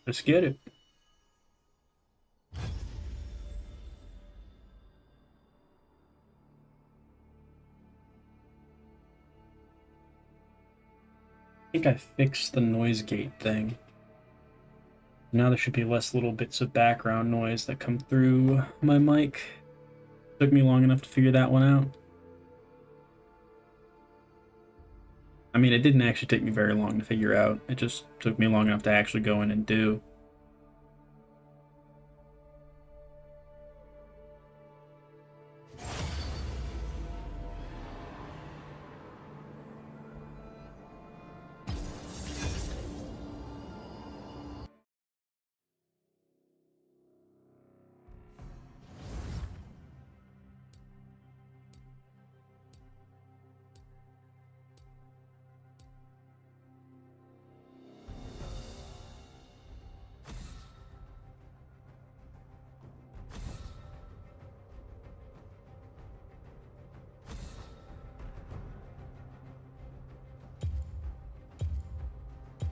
Let's get it. I think I fixed the noise gate thing. Now there should be less little bits of background noise that come through my mic. Took me long enough to figure that one out. I mean, it didn't actually take me very long to figure out. It just took me long enough to actually go in and do.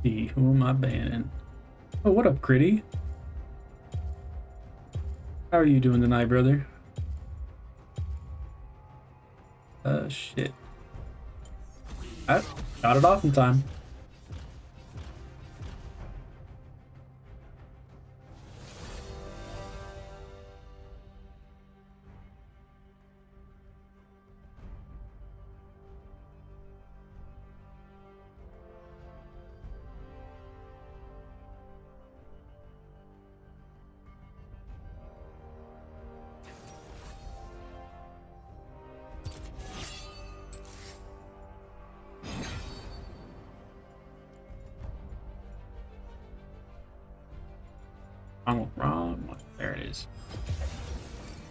See, who am I banning? Oh, what up, Gritty? How are you doing tonight, brother? Shit. I got it off in time. Wrong. There it is.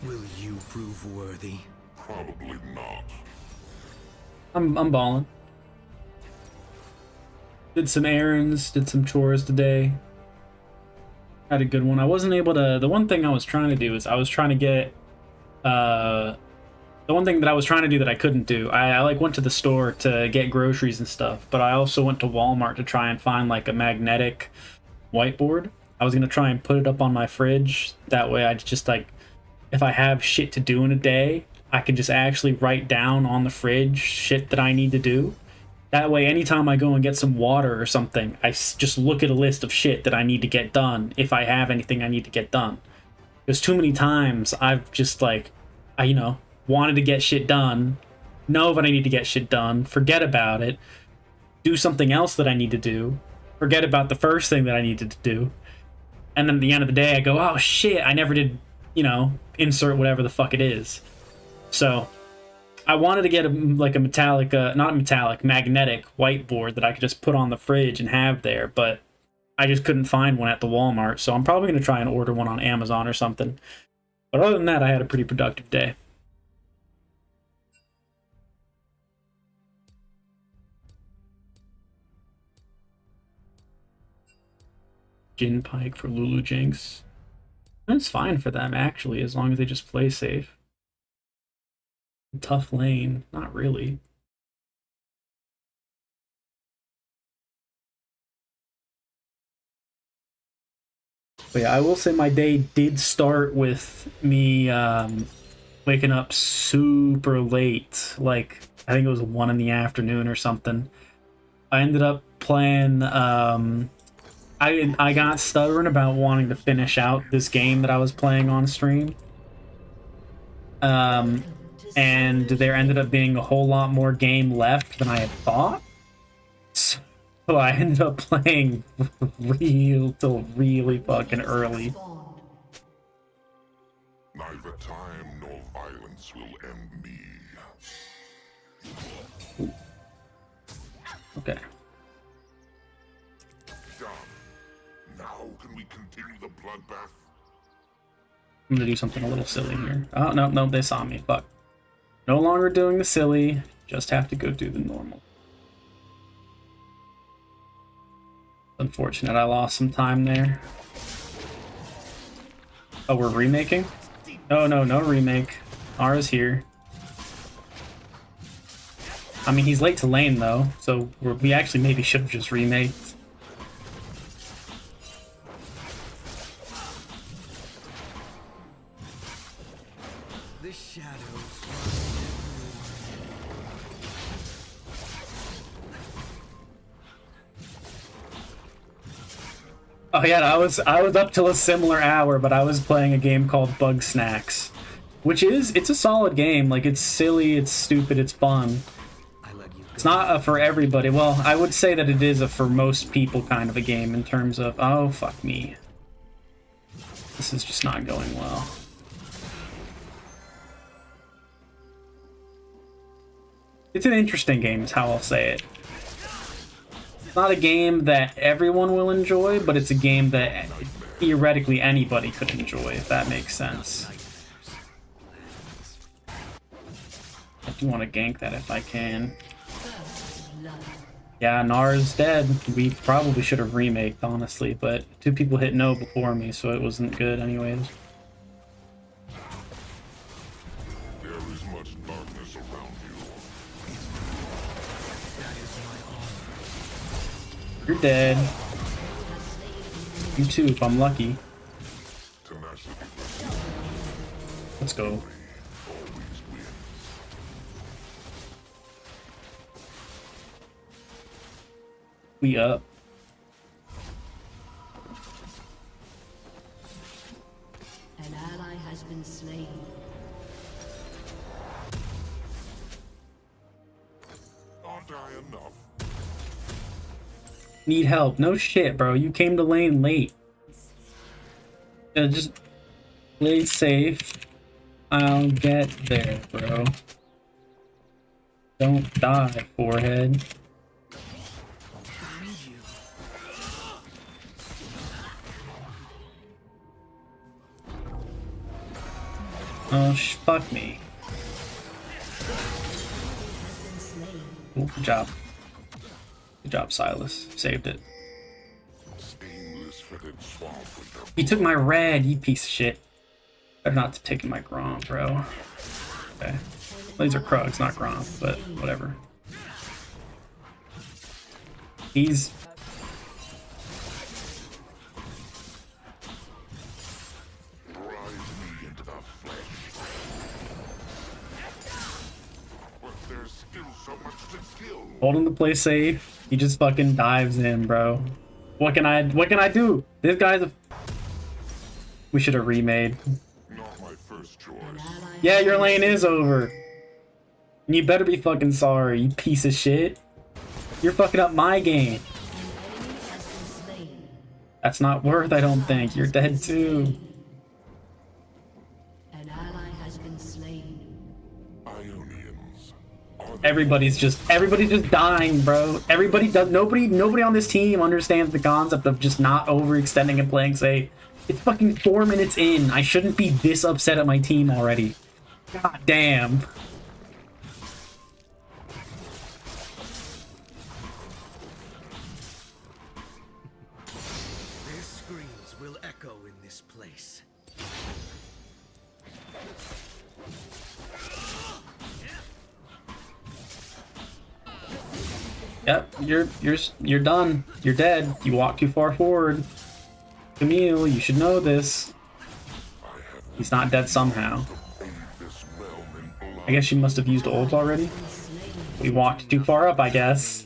Will you prove worthy? Probably not. I'm balling. Did some errands, did some chores today. Had a good one. I wasn't able to. The one thing I was trying to do is I was trying to get. The one thing that I was trying to do that I couldn't do. I like went to the store to get groceries and stuff, but I also went to Walmart to try and find like a magnetic whiteboard. I was gonna try and put it up on my fridge. That way, I just like, if I have shit to do in a day, I can just actually write down on the fridge shit that I need to do. That way, anytime I go and get some water or something, just look at a list of shit that I need to get done if I have anything I need to get done. There's too many times I've just like, wanted to get shit done, know that I need to get shit done, forget about it, do something else that I need to do, forget about the first thing that I needed to do. And then at the end of the day, I go, oh shit, I never did, insert whatever the fuck it is. So I wanted to get like a metallic, not metallic, magnetic whiteboard that I could just put on the fridge and have there, but I just couldn't find one at the Walmart. So I'm probably going to try and order one on Amazon or something. But other than that, I had a pretty productive day. Jin Pike for Lulu Jinx. That's fine for them, actually, as long as they just play safe. Tough lane, not really. But yeah, I will say my day did start with me waking up super late. Like, I think it was 1 in the afternoon or something. I ended up playing... I got stubborn about wanting to finish out this game that I was playing on stream. And there ended up being a whole lot more game left than I had thought. So I ended up playing till really fucking early. Neither time nor violence will end me. Ooh. Okay. Now can we continue the bloodbath? I'm gonna do something a little silly here. Oh, no, they saw me. Fuck. No longer doing the silly. Just have to go do the normal. Unfortunate, I lost some time there. Oh, we're remaking? Oh, no remake. Ara's here. I mean, he's late to lane, though, so we actually maybe should have just remaked. Oh yeah, I was up till a similar hour, but I was playing a game called Bug Snacks, which it's a solid game. Like, it's silly, it's stupid, it's fun. It's not a for everybody. Well, I would say that it is a for most people kind of a game in terms of, oh fuck me. This is just not going well. It's an interesting game, is how I'll say it. It's not a game that everyone will enjoy, but it's a game that theoretically anybody could enjoy, if that makes sense. I do want to gank that if I can. Yeah, Nara's dead. We probably should have remaked, honestly, but 2 people hit no before me, so it wasn't good anyways. There is much darkness around you. You're dead. You too, if I'm lucky. Tenacity Let's go. always wins. We up. An ally has been slain. Aren't I enough? Need help. No shit, bro. You came to lane late. Just play safe. I'll get there, bro. Don't die, forehead. Oh, fuck me. Cool, good job. Good job, Silas. Saved it. Stainless-fitted swamp with He took my red, you piece of shit. Better not to take my Grom, bro. Okay. Well, these are Krugs, not Grom, but whatever. He's... drive me into the flesh. But there's still so much to kill. holding the play safe. He just fucking dives in, bro. What can I do? This guy's a... We should have remade. Not my first choice. Yeah, your lane is over. And you better be fucking sorry, you piece of shit. You're fucking up my game. That's not worth, I don't think. You're dead too. An ally has been slain. Ionians. Everybody's just dying, bro. Nobody on this team understands the concept of just not overextending and playing safe. It's fucking 4 minutes in. I shouldn't be this upset at my team already. God damn. Their screams will echo in this place. Yep, you're done. You're dead. You walked too far forward. Camille, you should know this. He's not dead somehow. This realm in blood. I guess she must have used ult already. We walked too far up, I guess.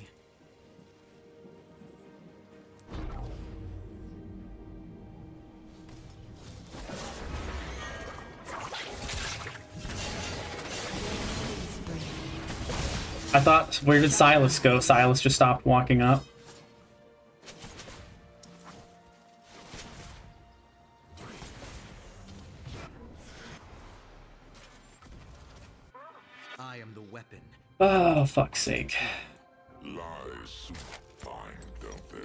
I thought, where did Silas go? Silas just stopped walking up. I am the weapon. Oh, fuck's sake. Lies suit fine, don't they?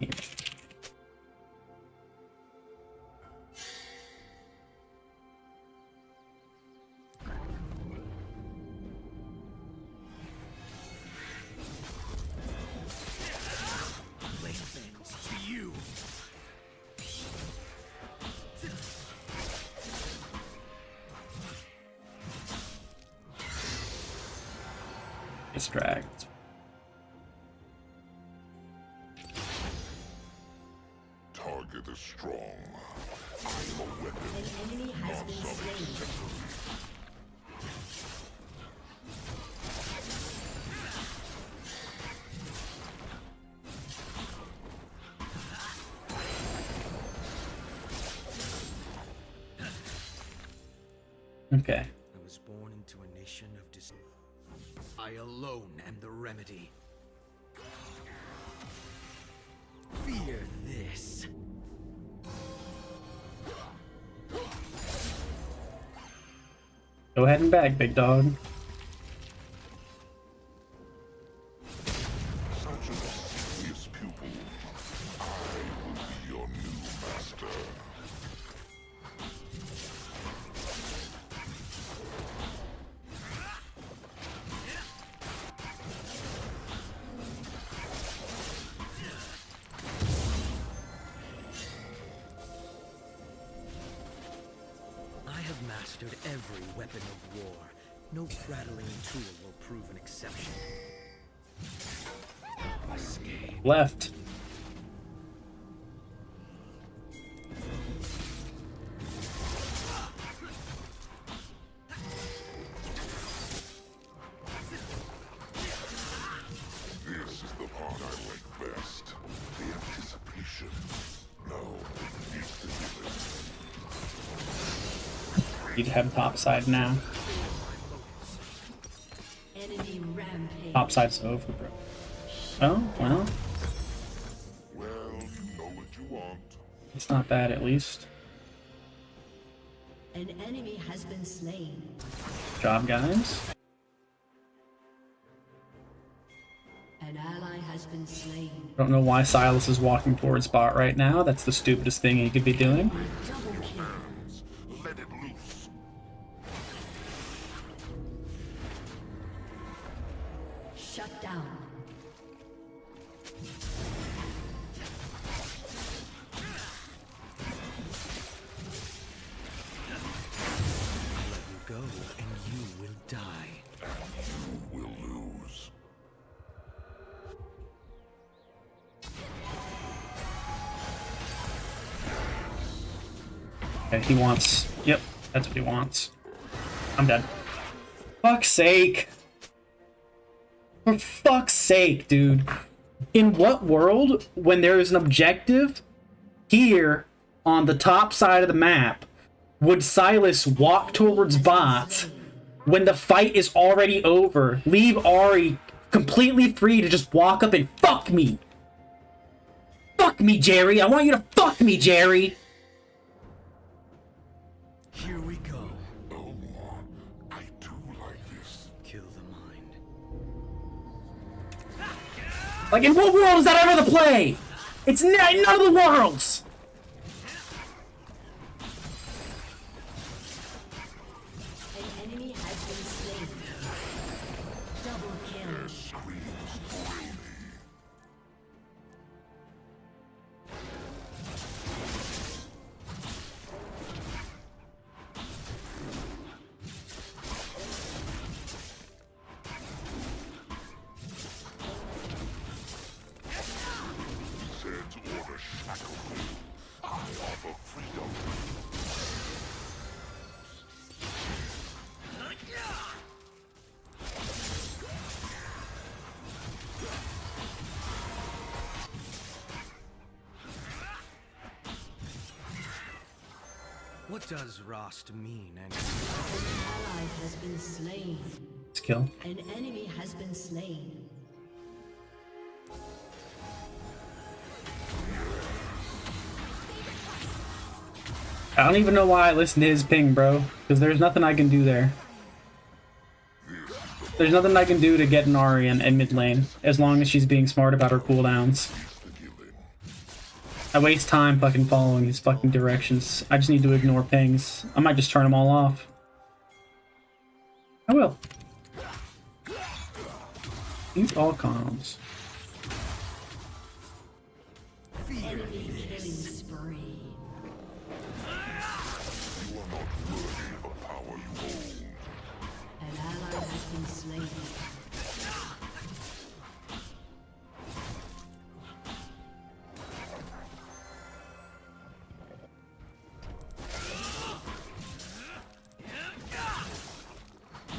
Here. Playthings to you. It's dragged. Target is strong. I am a weapon, Enemy has not been some slain. accessory. Okay. I was born into a nation of I alone am the remedy. Fear this. Go ahead and bag, big dog. Such an assiduous pupil. I will be your new master. I have mastered every weapon of war. No prattling tool will prove an exception. Escape. Left. This is the part I like best. The anticipation. No, it's the feeling. You'd have top side now. Enemy rampage. Top side's over, bro. Oh, well. Well, you know what you want. It's not bad, at least. An enemy has been slain. Job, guys. An ally has been slain. Don't know why Silas is walking towards bot right now. That's the stupidest thing he could be doing. Double kill. Let it loose. Shut down. Let you go, and you will die. You will lose. Okay, he wants... Yep, that's what he wants. I'm dead. Fuck's sake. For fuck's sake, dude. In what world, when there is an objective here on the top side of the map, would Silas walk towards bot when the fight is already over? Leave Ari completely free to just walk up and fuck me. Fuck me, Jerry. I want you to fuck me, Jerry. Here we go. Oh, I do like this. Kill the mind. Like, in what world is that ever the play? It's none of the worlds. An enemy has been slain. Double kill. Screams thrill me. Zed's order shackle me. I offer freedom. What does Rost mean? And An ally has been slain. Let's kill. An enemy has been slain. I don't even know why I listened to his ping, bro. Because there's nothing I can do there. There's nothing I can do to get an Ari in mid lane, as long as she's being smart about her cooldowns. I waste time fucking following his fucking directions. I just need to ignore pings. I might just turn them all off. I will. These all comms. Enemy killing spree. You are not worthy of a power you hold. An ally has been slain.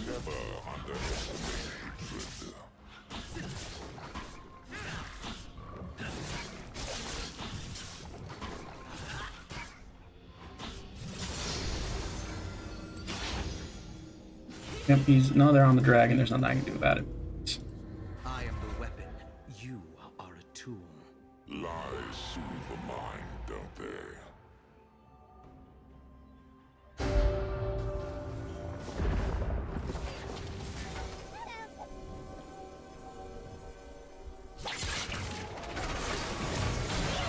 Never underestimate hatred. Yep, he's no, they're on the dragon. There's nothing I can do about it. I am the weapon. You are a tool. Lies soothe the mind, don't they?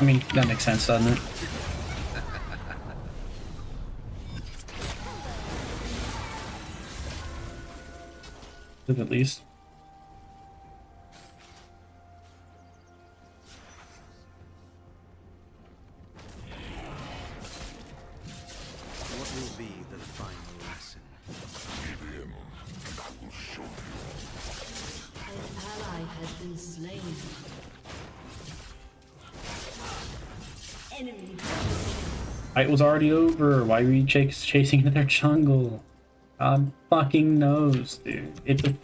I mean, that makes sense, doesn't it? At least. What will be the final lesson? Give in, and I will show you. An ally has been slain. Enemy Fight was already over. Why were you chasing into their jungle? God fucking knows, dude. It's Neither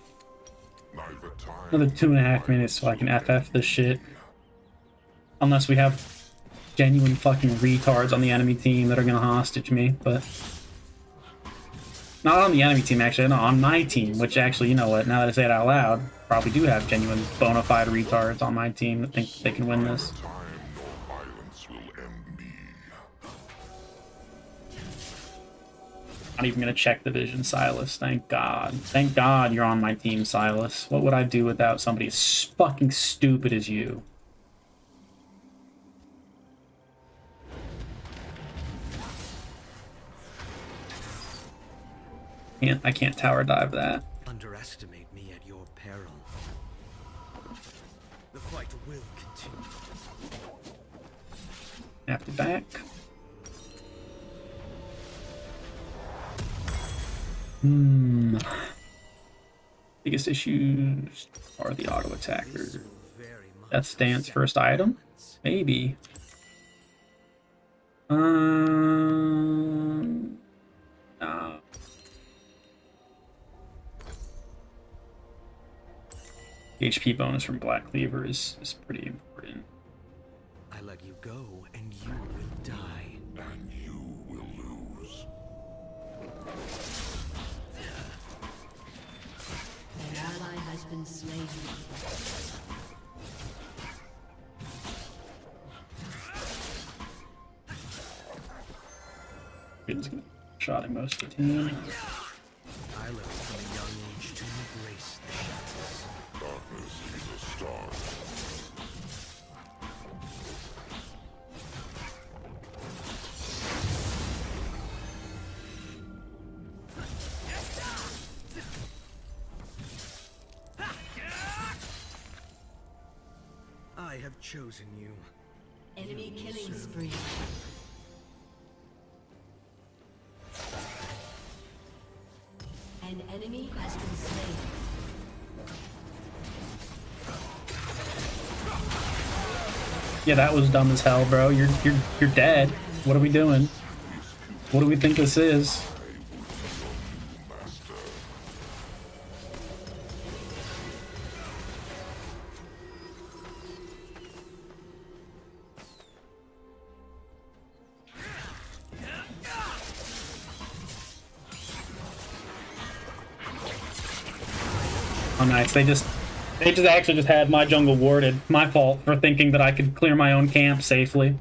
time another 2.5 minutes so I can FF this shit. Unless we have genuine fucking retards on the enemy team that are gonna hostage me, but... Not on the enemy team, actually. No, on my team, which actually, you know what, now that I say it out loud, probably do have genuine bona fide retards on my team that think they can win this. time nor violence will end me. Not even gonna check the vision, Silas. Thank God. Thank God you're on my team, Silas. What would I do without somebody as fucking stupid as you? I can't tower dive that. Underestimate me at your peril. The fight will continue. Have to back. Biggest issues are the auto attacker. This will very much Death stance upset first item? balance. Maybe. No. HP bonus from Black Cleaver is pretty important. I let you go, and you will die. And you will lose. An ally has been slain. It's gonna shotting most of the team. I learned from a young age to embrace the shadows. Darkness is a star. I have chosen you. Enemy killing spree. An enemy has been slain. Yeah, that was dumb as hell, bro. You're dead. What are we doing? What do we think this is? Master. Oh, nice. They just actually just had my jungle warded. My fault for thinking that I could clear my own camp safely.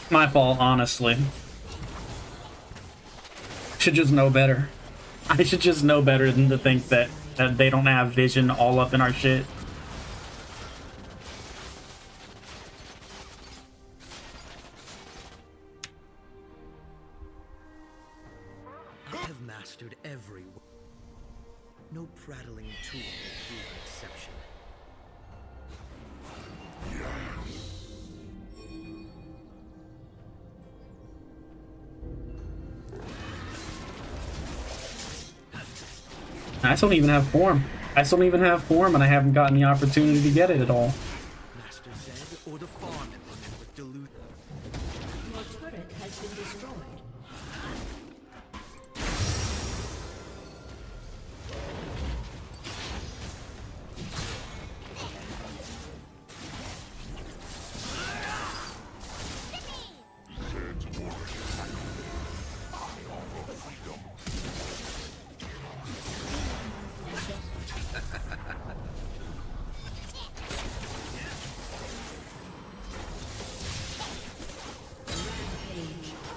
My fault, honestly. Should just know better. I should just know better than to think that they don't have vision all up in our shit. I have mastered every. No prattling tool will prove an exception. I still don't even have form. I still don't even have form, and I haven't gotten the opportunity to get it at all. Master Zed or the farm implement with delusion. Your turret has been destroyed.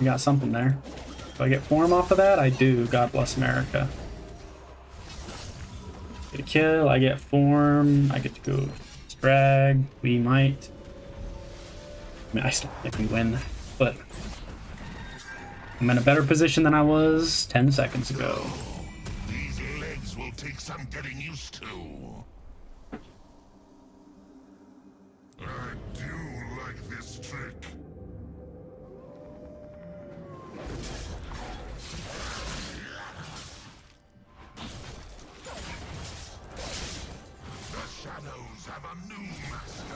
We got something there. Do I get form off of that? I do. God bless America. Get a kill. I get form. I get to go drag. We might. I mean, I still think we win, but I'm in a better position than I was 10 seconds ago. These legs will take some getting used to. I do like this trick. The shadows have a new master.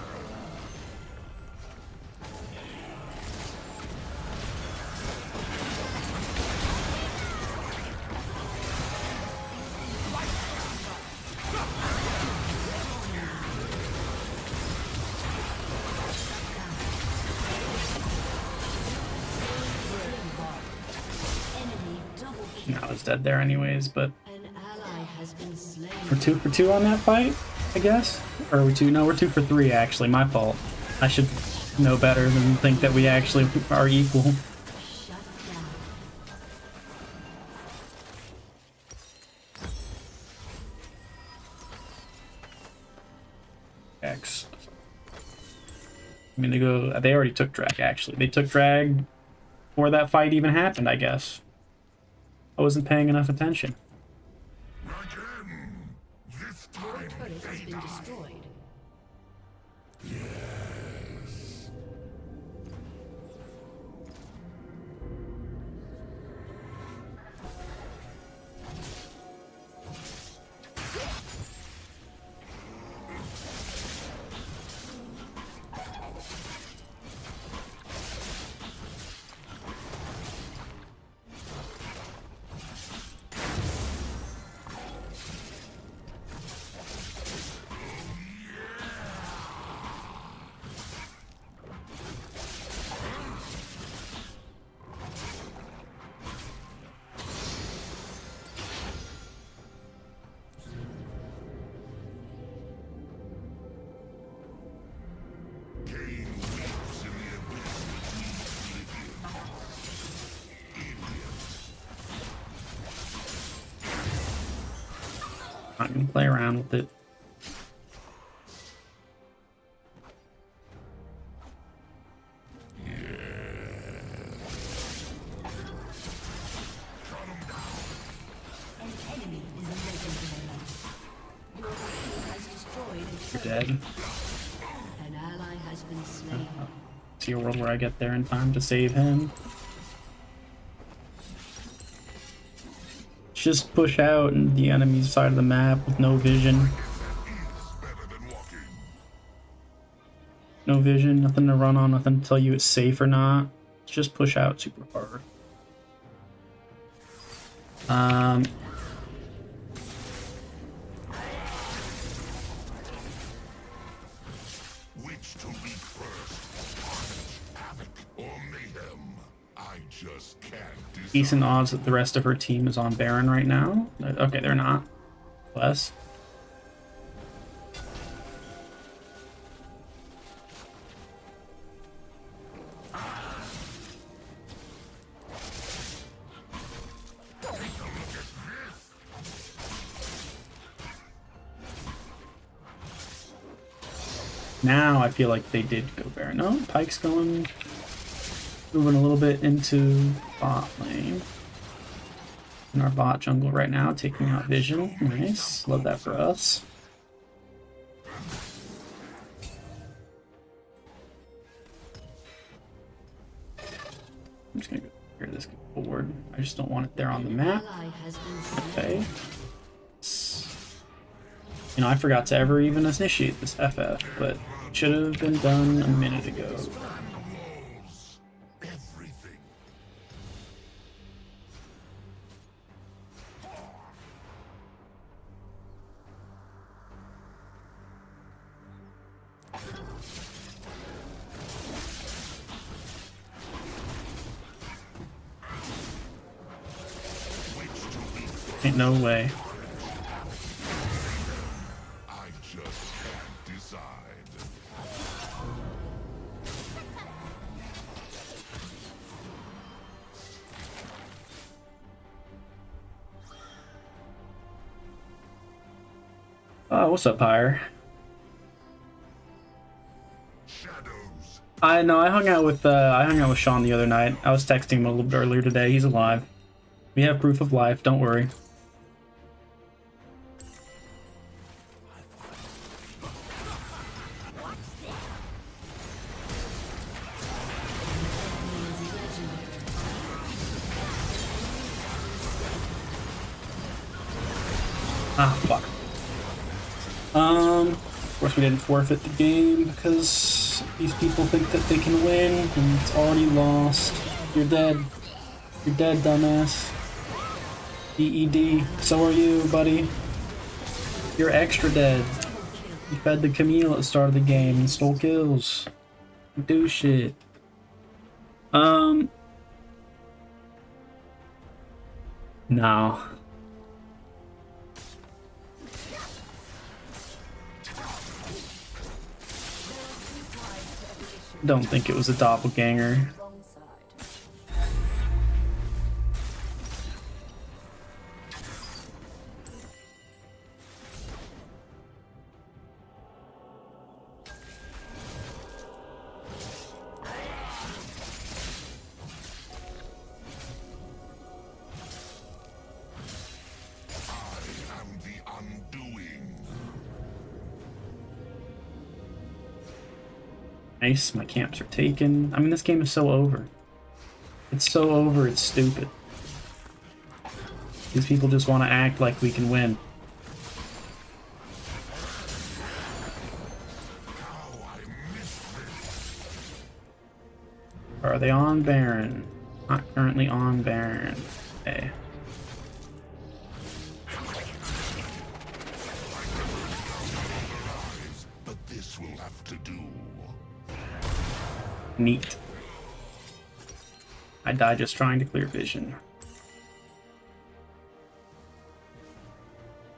I was dead there anyways, but An ally has been slain. we're 2 for 2 on that fight, I guess? Or are we 2? No, we're 2 for 3 actually, my fault. I should know better than think that we actually are equal. Shut down. X. I mean, they already took drag actually. They took drag before that fight even happened, I guess. I wasn't paying enough attention. Again. This Your time turret has they been die. destroyed. Yes. Gain leaps in the abyss between oblivion. Not gonna play around with it. An enemy is legendary. Your team has destroyed a You're turret. dead. An ally has been slain. See a world where I get there in time to save him. Just push out in the enemy's side of the map with no vision. Is better than walking. No vision, nothing to run on, nothing to tell you it's safe or not. Just push out super hard. Which to leap first? Carnage, havoc, or mayhem? I just can't decide. Decent odds that the rest of her team is on Baron right now. Okay, they're not. Less. Now I feel like they did go Baron. No, Pike's going, moving a little bit into bot lane. In our bot jungle right now, taking out Vision. Nice, love that for us. I'm just gonna go clear this forward. I just don't want it there on the map. Ally has been slain. Okay. You know, I forgot to ever even initiate this FF, but it should have been done a minute ago. Walls. Everything. Ain't no way. I just can't decide. Oh, what's up, Pyre? Shadows. I know. I hung out with Sean the other night. I was texting him a little bit earlier today. He's alive. We have proof of life. Don't worry. Ah, fuck. Of course we didn't forfeit the game because these people think that they can win and it's already lost. You're dead. You're dead, dumbass. EED. So are you, buddy. You're extra dead. You fed the Camille at the start of the game and stole kills. Do shit. No. Don't think it was a doppelganger. I am the undoing. Nice, my camps are taken. I mean, this game is so over. It's so over, it's stupid. These people just want to act like we can win. Are they on Baron? Not currently on Baron. Okay. But this will have to do. Neat. I died just trying to clear vision.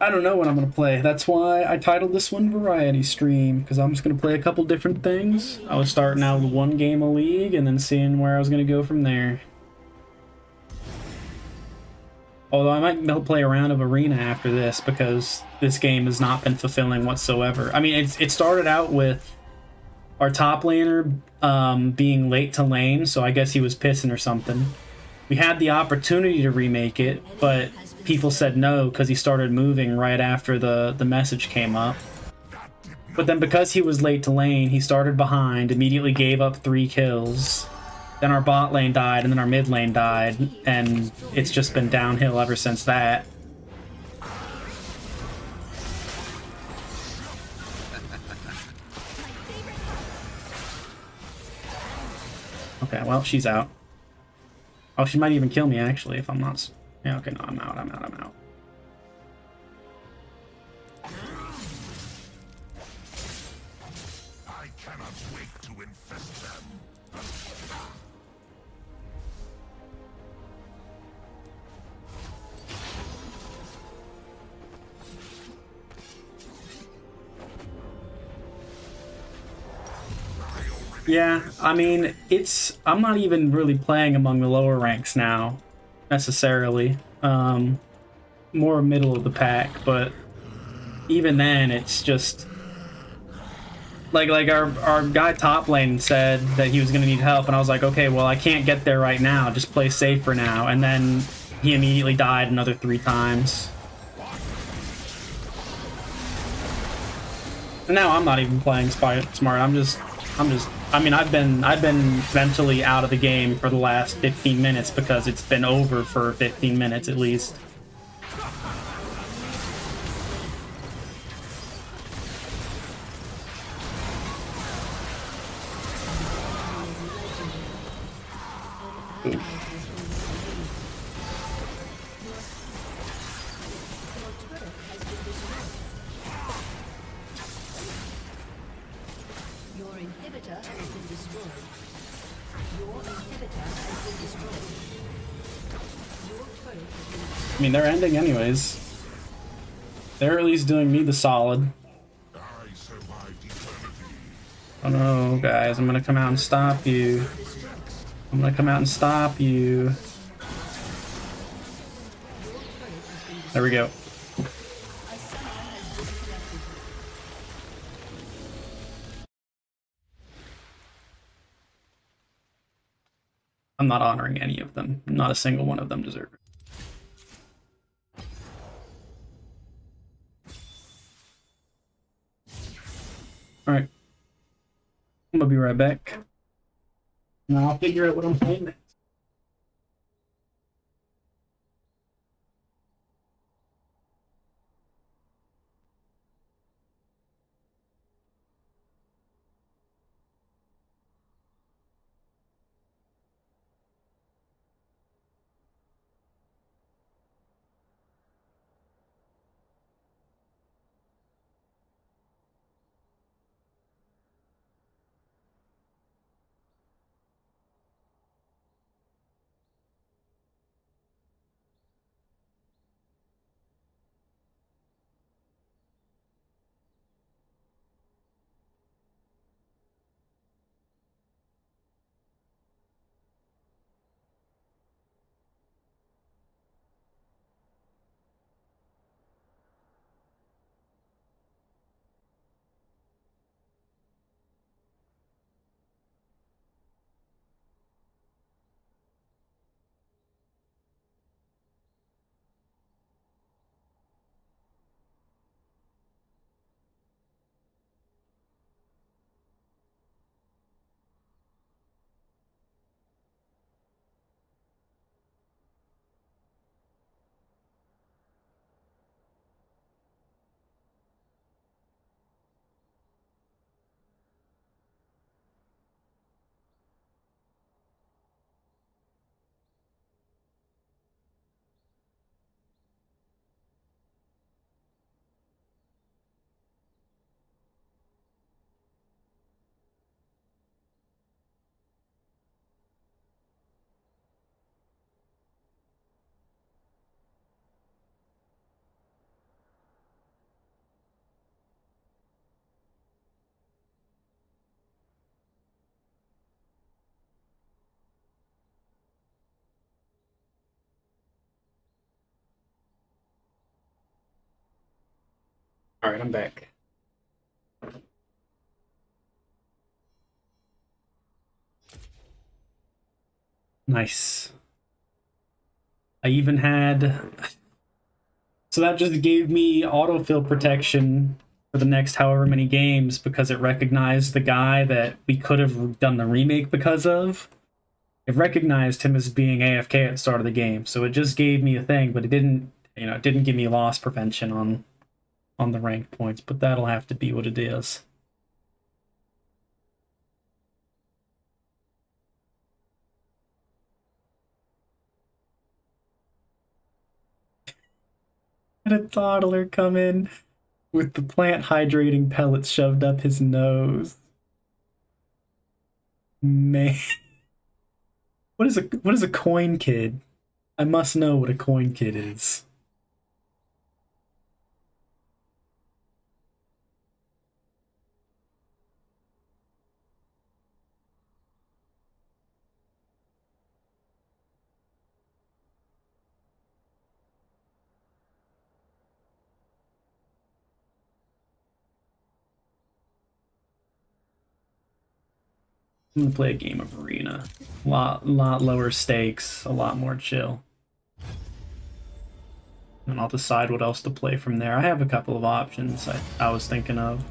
I don't know what I'm going to play. That's why I titled this one Variety Stream, because I'm just going to play a couple different things. I was starting out with one game of League and then seeing where I was going to go from there. Although I might play a round of Arena after this, because this game has not been fulfilling whatsoever. I mean, it started out with our top laner being late to lane, so I guess he was pissing or something. We had the opportunity to remake it, but people said no because he started moving right after the message came up. But then because he was late to lane, he started behind, immediately gave up 3 kills. Then our bot lane died, and then our mid lane died, and it's just been downhill ever since that. Okay, well, she's out. Oh, she might even kill me, actually, if I'm not... Yeah, okay, no, I'm out. I cannot wait to infest them. Yeah, I mean, I'm not even really playing among the lower ranks now, necessarily. More middle of the pack, but even then, it's just... Like our guy top lane said that he was going to need help, and I was like, okay, well, I can't get there right now, just play safe for now, and then he immediately died another 3 times. And now I'm not even playing smart, I mean, I've been mentally out of the game for the last 15 minutes because it's been over for 15 minutes at least. Ooh. I mean, they're ending anyways. They're at least doing me the solid. I survived eternity. Oh no, guys, I'm gonna come out and stop you. I'm gonna come out and stop you. There we go. I'm not honoring any of them. Not a single one of them deserve it. Alright. I'm gonna be right back. And I'll figure out what I'm playing next. Alright, I'm back. Nice. I even had... So that just gave me autofill protection for the next however many games because it recognized the guy that we could have done the remake because of. It recognized him as being AFK at the start of the game, so it just gave me a thing, but it didn't, it didn't give me loss prevention on the rank points, but that'll have to be what it is. Had a toddler come in with the plant hydrating pellets shoved up his nose. Man. What is a coin kid? I must know what a coin kid is. I'm gonna play a game of Arena. Lot lower stakes, a lot more chill. And I'll decide what else to play from there. I have a couple of options I was thinking of.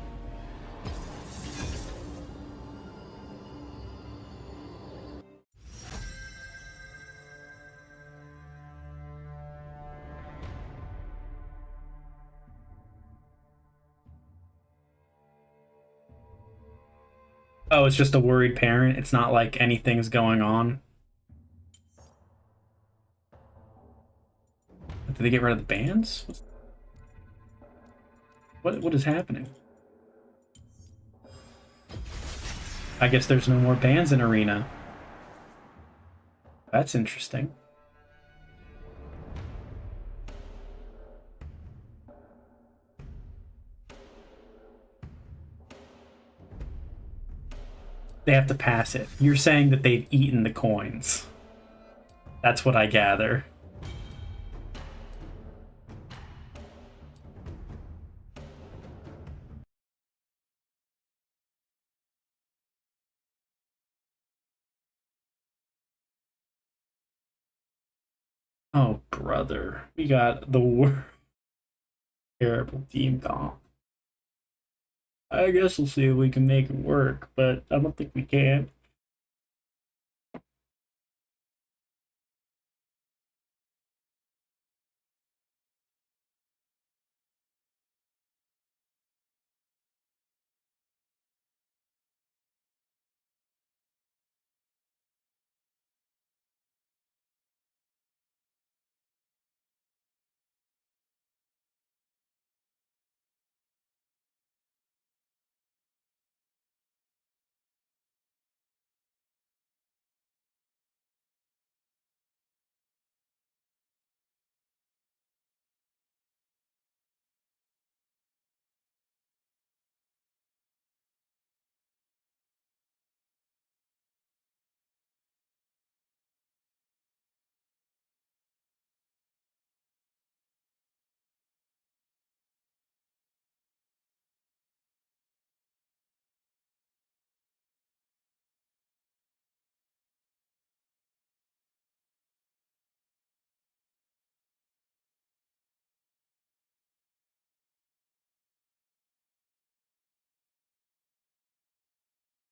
Oh, it's just a worried parent. It's not like anything's going on. Did they get rid of the bans? What is happening? I guess there's no more bans in Arena. That's interesting. They have to pass it. You're saying that they've eaten the coins. That's what I gather. Oh, brother. We got the worst terrible team comp. I guess we'll see if we can make it work, but I don't think we can.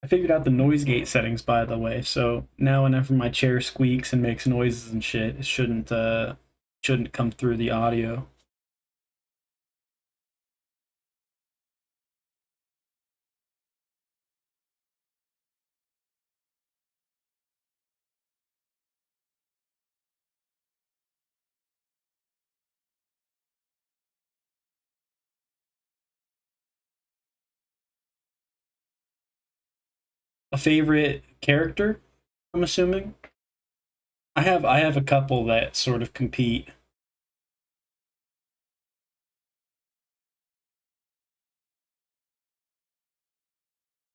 I figured out the noise gate settings, by the way, so now whenever my chair squeaks and makes noises and shit, it shouldn't come through the audio. A favorite character, I'm assuming. I have a couple that sort of compete.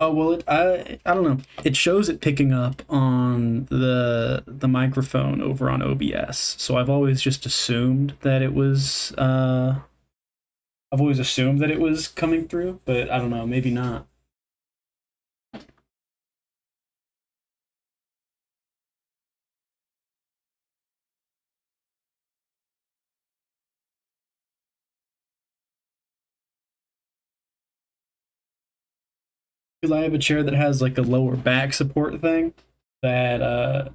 Oh well, I don't know. It shows it picking up on the microphone over on OBS. So I've always just assumed that it was I've always assumed that it was coming through, but I don't know, maybe not. Because I have a chair that has like a lower back support thing that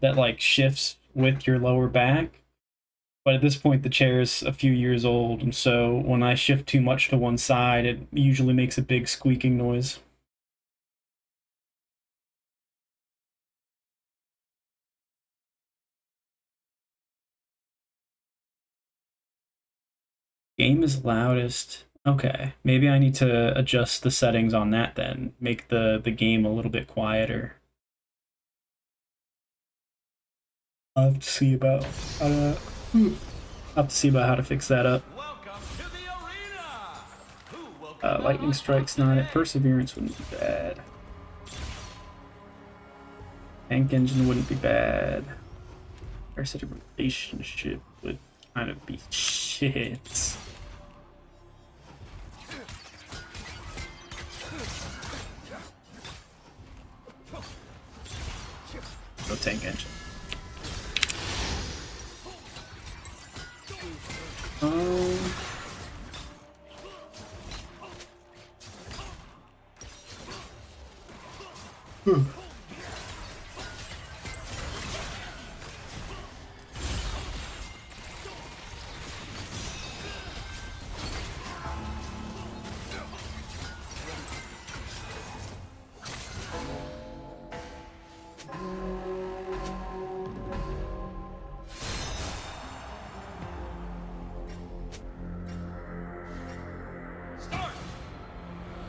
like shifts with your lower back. But at this point, the chair is a few years old, and so when I shift too much to one side, it usually makes a big squeaking noise. Game is loudest. Okay, maybe I need to adjust the settings on that then. Make the game a little bit quieter. I'll have to see about I'll have to see about how to fix that up. Welcome to the arena! Who will come Lightning out strike's on not it. top Perseverance wouldn't be bad. Tank engine wouldn't be bad. Parasitic relationship would kind of be shit. No tank engine. Um.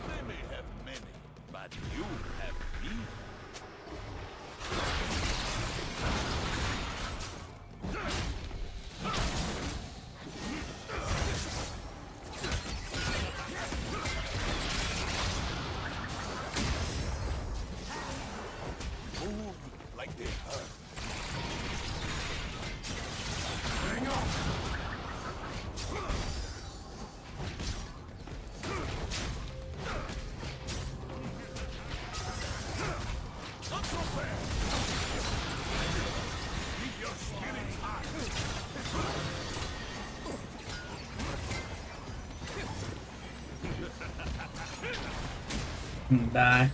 They may have many, but you have me. Die.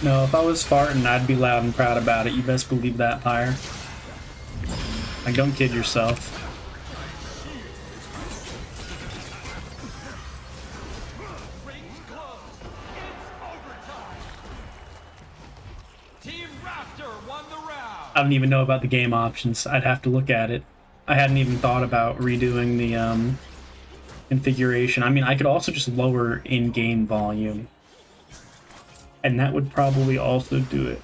No, if I was Spartan, I'd be loud and proud about it. You best believe that, Pyre. Like, don't kid yourself. I don't even know about the game options. I'd have to look at it. I hadn't even thought about redoing the configuration. I mean, I could also just lower in-game volume. And that would probably also do it.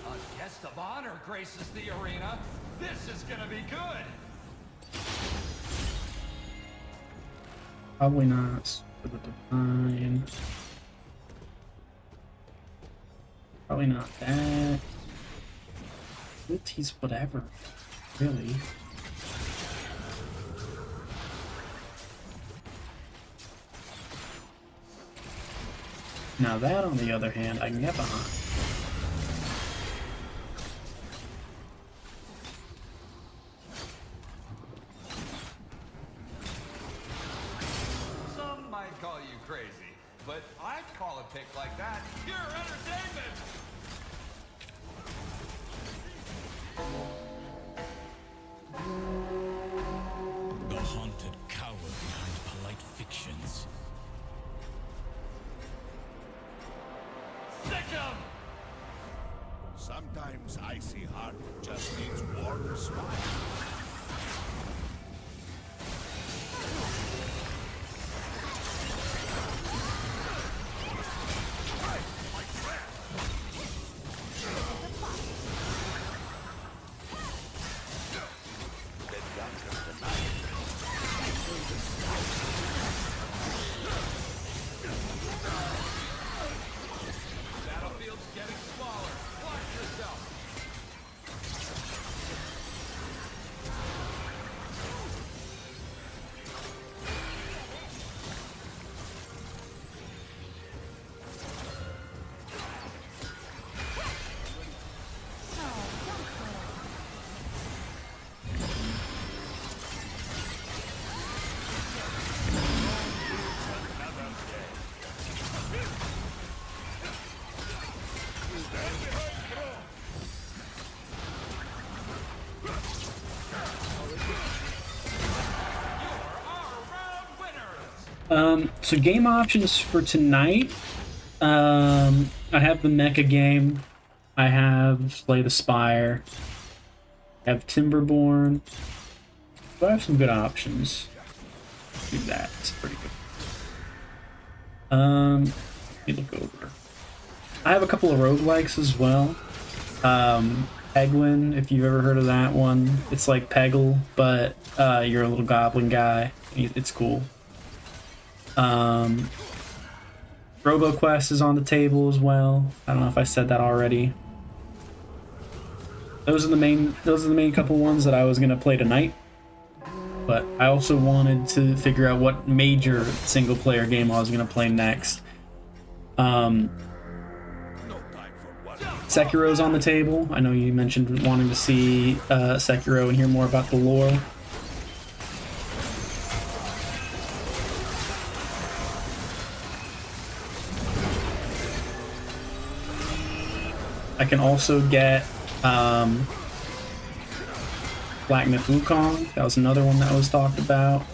A guest of honor graces the arena. This is gonna be good. Probably not for the divine. Probably not that. He's whatever, really. Now that, on the other hand, I can get behind. Some might call you crazy, but I'd call a pick like that pure entertainment. The haunted cower behind polite fictions. Sick 'em! Sometimes icy heart just needs warm smile. Battlefield's getting smaller. Watch yourself. So game options for tonight. I have the mecha game. I have Slay the Spire. I have Timberborn. So I have some good options. Do that. It's pretty good. Let me look over. I have a couple of roguelikes as well. Peglin, if you've ever heard of that one. It's like Peggle, but you're a little goblin guy. It's cool. RoboQuest is on the table as well. I don't know if I said that already. Those are the main couple ones that I was gonna play tonight. But I also wanted to figure out what major single player game I was gonna play next. Sekiro's on the table. I know you mentioned wanting to see Sekiro and hear more about the lore. I can also get Black Myth Wukong. That was another one that was talked about.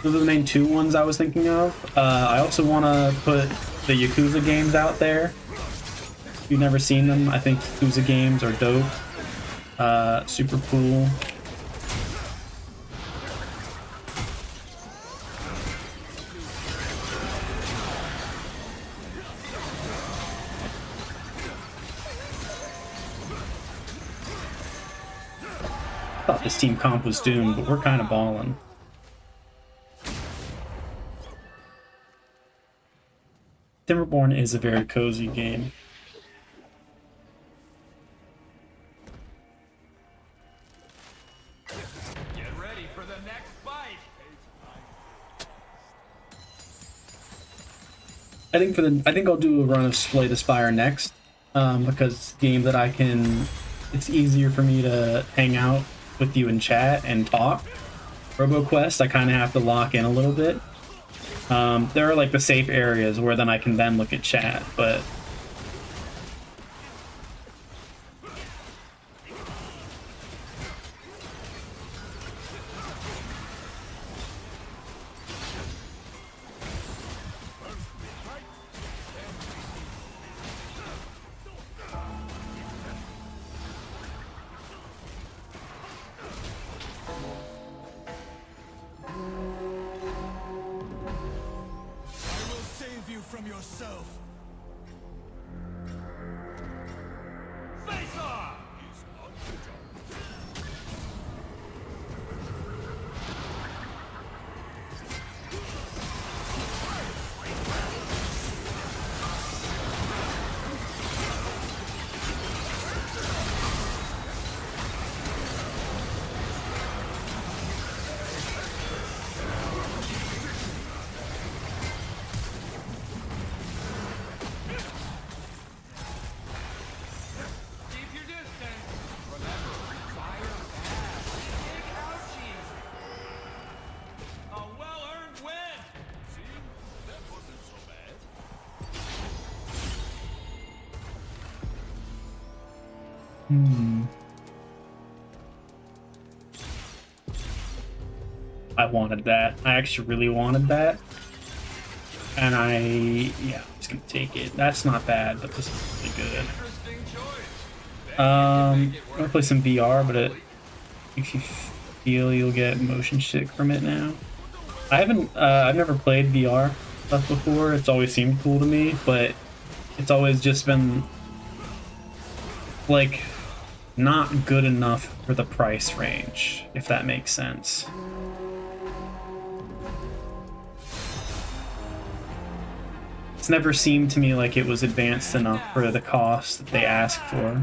Those are the main two ones I was thinking of. I also want to put the Yakuza games out there. If you've never seen them, I think Yakuza games are dope. Super cool. I thought this team comp was doomed, but we're kind of balling. Timberborn is a very cozy game. I think I'll do a run of Slay the Spire next, because it's a game that it's easier for me to hang out with you in chat and talk. RoboQuest, I kind of have to lock in a little bit. There are like the safe areas where then I can then look at chat, but I will save you from yourself. Face off! Keep your distance. Remember, fire fast. Big ouchies. A well-earned win. See? That wasn't so bad. I wanted that. I actually really wanted that. And yeah, I'm just gonna take it. That's not bad, but this is really good. Interesting choice. I'm gonna play some VR, but it makes you feel you'll get motion sick from it now. I've never played VR stuff before. It's always seemed cool to me, but it's always just been like not good enough for the price range, if that makes sense. It's never seemed to me like it was advanced enough for the cost that they ask for.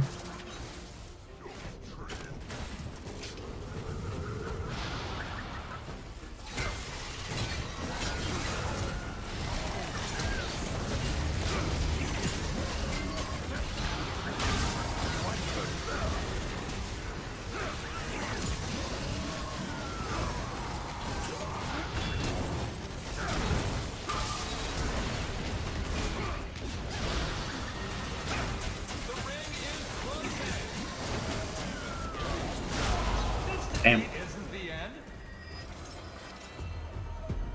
Damn. Isn't the end?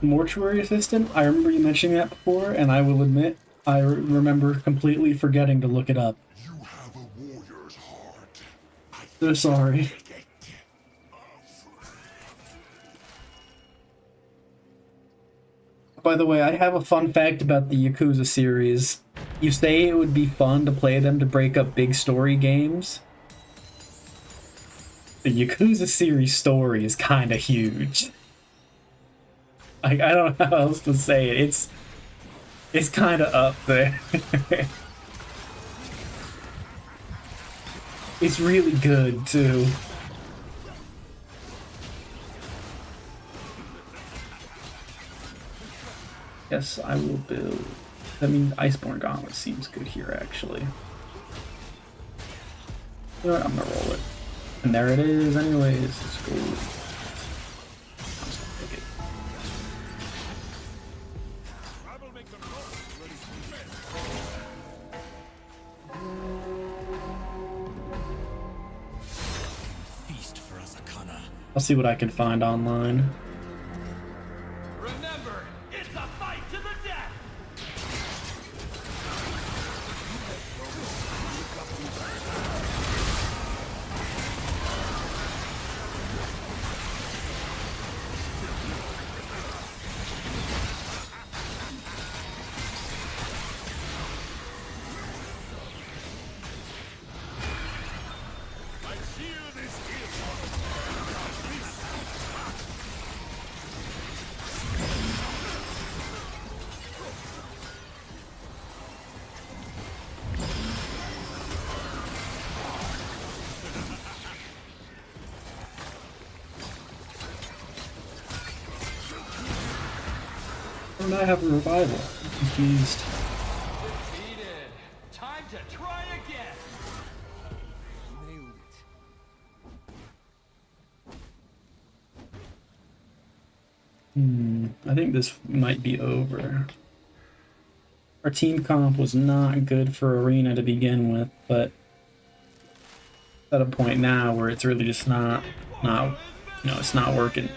Mortuary assistant? I remember you mentioning that before, and I will admit, I remember completely forgetting to look it up. You have a warrior's heart. So sorry. By the way, I have a fun fact about the Yakuza series. You say it would be fun to play them to break up big story games. The Yakuza series story is kind of huge. I don't know how else to say it. It's kind of up there. It's really good too. Yes, I will build. I mean, Iceborne Gauntlet seems good here, actually. You know what? I'm gonna roll it. And there it is, anyways. Let's go. I'm just gonna take it. Feast for Asakana. I'll see what I can find online. Remember, it's a fight to the death. Why don't I have a revival? I'm confused. to try again. Nailed it. I think this might be over. Our team comp was not good for Arena to begin with, but at a point now where it's really just not, it's not working.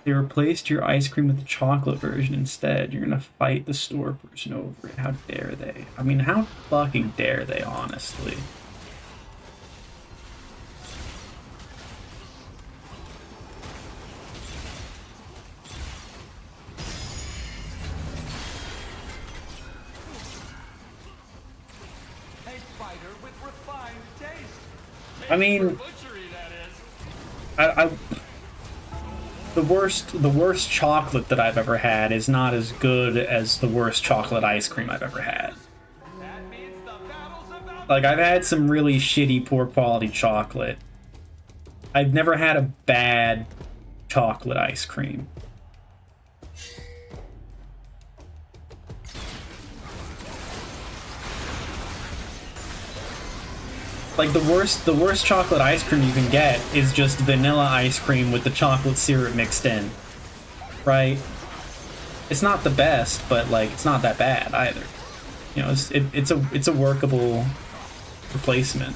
They replaced your ice cream with the chocolate version instead. You're gonna fight the store person over it. How dare they? I mean, how fucking dare they, honestly? A spider with refined taste. I mean, Butchery, that is. the worst chocolate that I've ever had is not as good as the worst chocolate ice cream I've ever had. That means the battle's about. Like, I've had some really shitty, poor quality chocolate. I've never had a bad chocolate ice cream. Like, the worst chocolate ice cream you can get is just vanilla ice cream with the chocolate syrup mixed in, right? It's not the best, but like, it's not that bad either. You know, it's a workable replacement.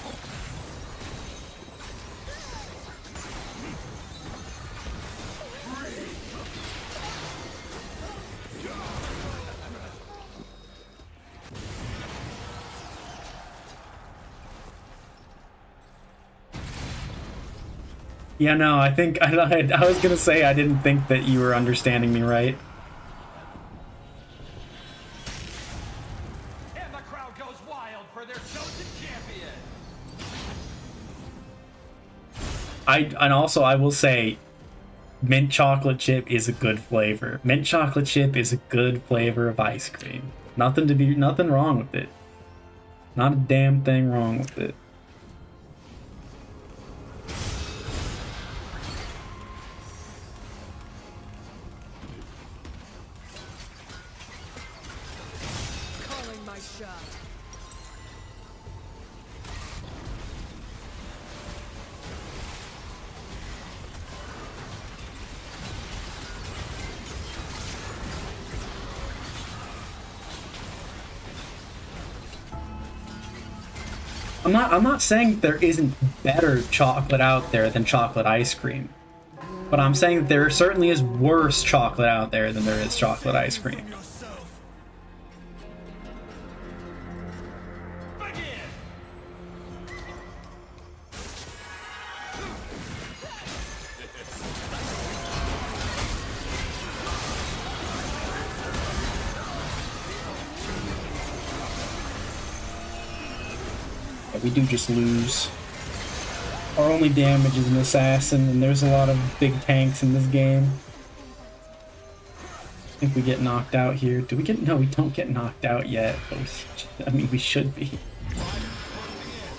Yeah, no, I think I was gonna say I didn't think that you were understanding me right. And the crowd goes wild for their chosen champion. And also I will say, mint chocolate chip is a good flavor. Mint chocolate chip is a good flavor of ice cream. Nothing wrong with it. Not a damn thing wrong with it. Calling my shot. I'm not saying there isn't better chocolate out there than chocolate ice cream. But I'm saying that there certainly is worse chocolate out there than there is chocolate ice cream. From yourself. Begin. Yeah, we do just lose. Our only damage is an assassin, and there's a lot of big tanks in this game. I think we get knocked out here. Do we get... No, we don't get knocked out yet. I mean, we should be.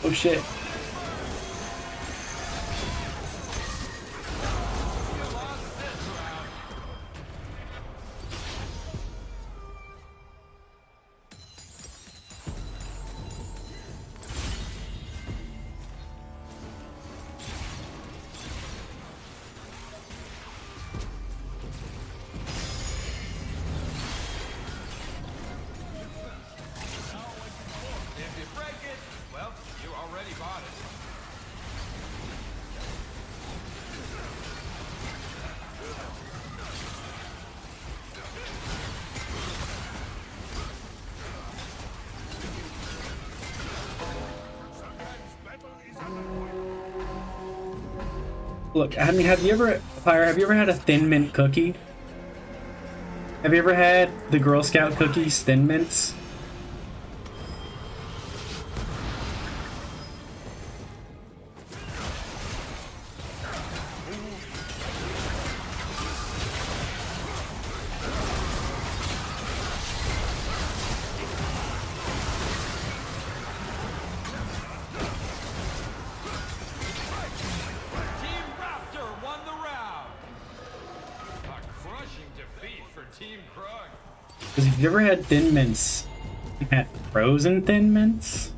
Oh shit. If you break it, well, you already bought it. Look, I mean, have you ever had a Thin Mint cookie? Have you ever had the Girl Scout cookies, Thin Mints? Team Raptor won the round. A crushing defeat for Team Krug. Because if you've ever had Thin Mints and had frozen Thin Mints,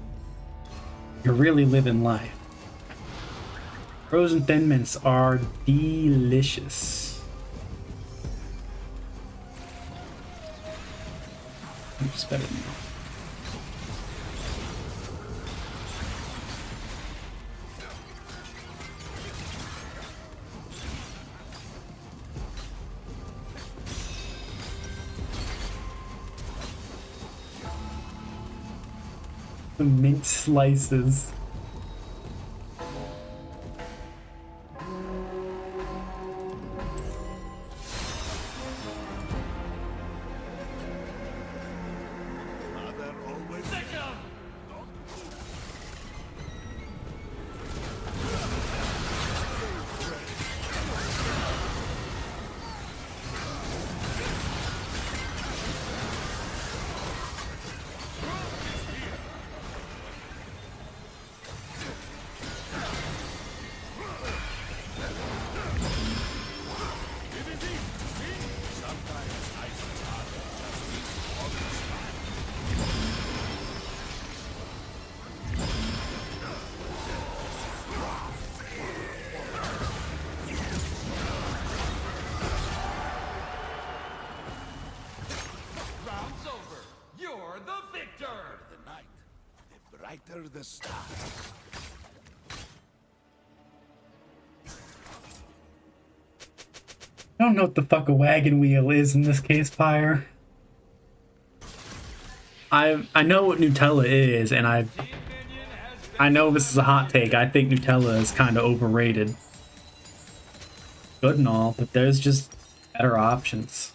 you're really living life. Frozen Thin Mints are delicious. It's better than that. The mint slices. Round's over. You're the victor. The night, the brighter the star. I don't know what the fuck a wagon wheel is in this case, Pyre. I know what Nutella is, and I know this is a hot take. I think Nutella is kind of overrated. Good and all, but there's just better options.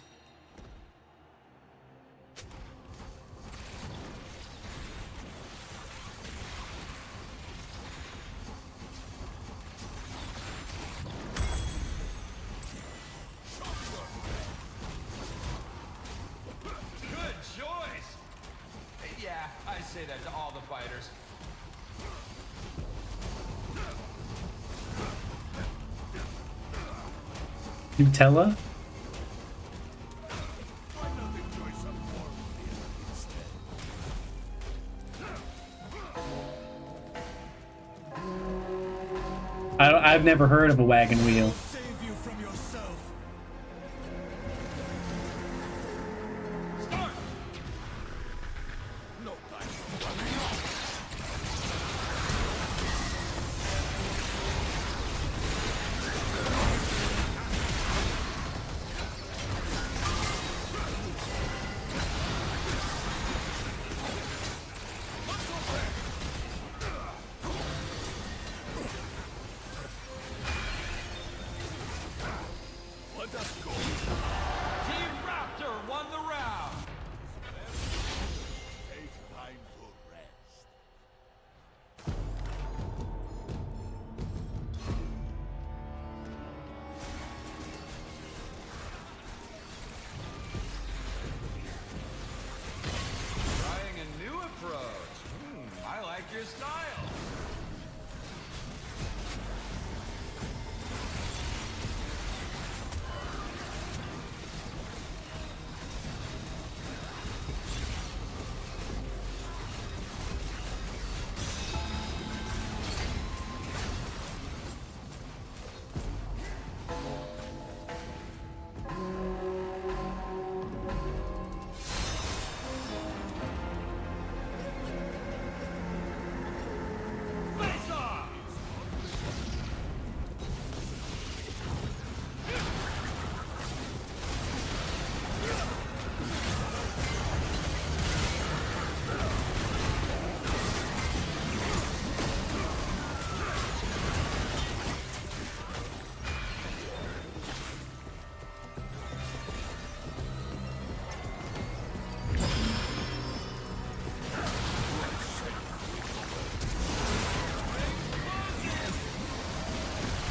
Good choice. Yeah, I say that to all the fighters. Nutella? I've never heard of a wagon wheel. Save you from yourself. Start. No time. Let us go. Team Raptor won the round. Take time to rest. Trying a new approach. I like your style. Face off!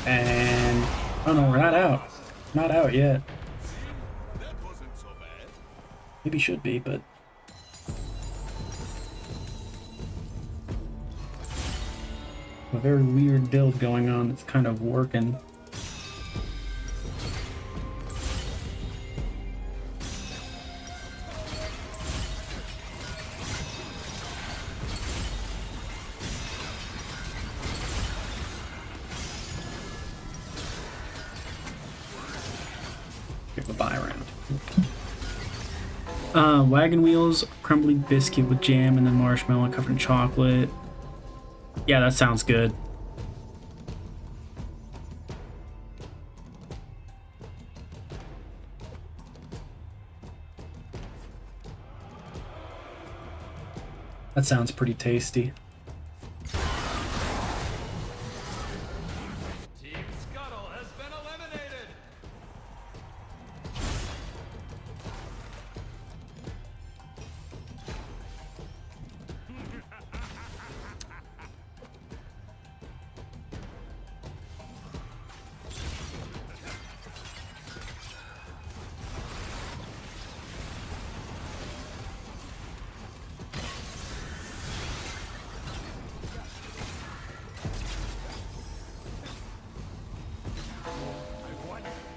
And oh no, we're not out. Not out yet. That wasn't so bad. Maybe should be, but a very weird build going on that's kind of working. give a buy around. Wagon wheels, crumbly biscuit with jam, and then marshmallow covered in chocolate. Yeah, that sounds good. That sounds pretty tasty. Team Scuttle has been eliminated.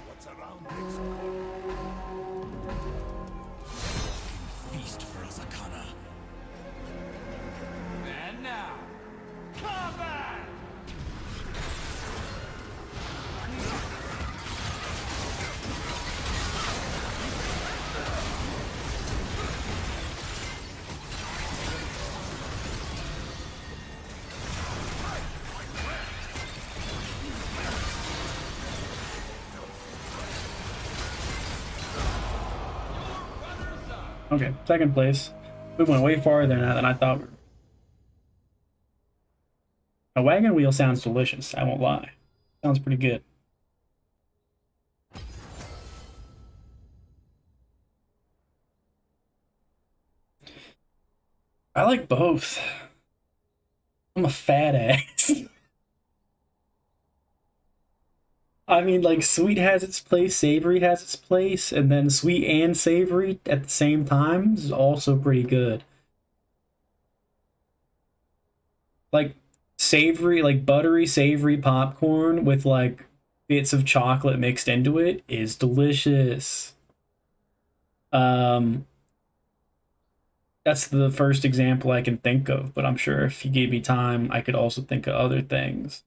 What's around this Feast for Azakana. And now, combat! Okay, second place. We went way farther than I thought. A wagon wheel sounds delicious, I won't lie. Sounds pretty good. I like both. I'm a fat ass. I mean, like, sweet has its place, savory has its place, and then sweet and savory at the same time is also pretty good. Like, savory, like buttery, savory popcorn with, like, bits of chocolate mixed into it is delicious. Um, that's the first example I can think of, but I'm sure if you gave me time, I could also think of other things.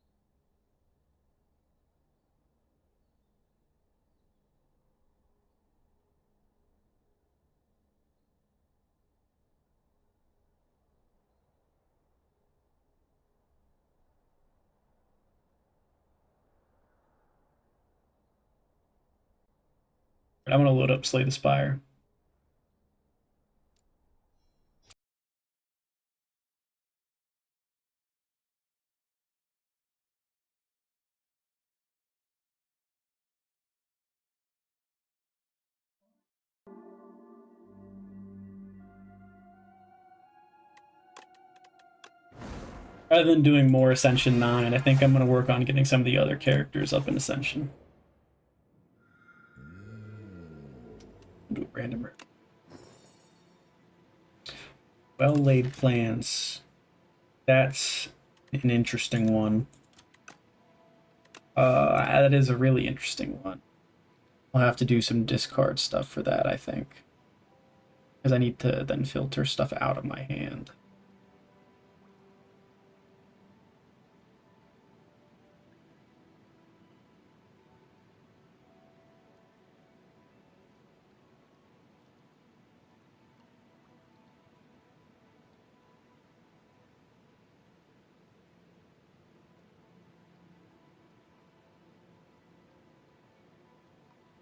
I'm gonna load up Slay the Spire. Rather than doing more Ascension 9, I think I'm gonna work on getting some of the other characters up in Ascension. Do a random. Well-laid plans. That's an interesting one. That is a really interesting one. I'll have to do some discard stuff for that, I think. Because I need to then filter stuff out of my hand.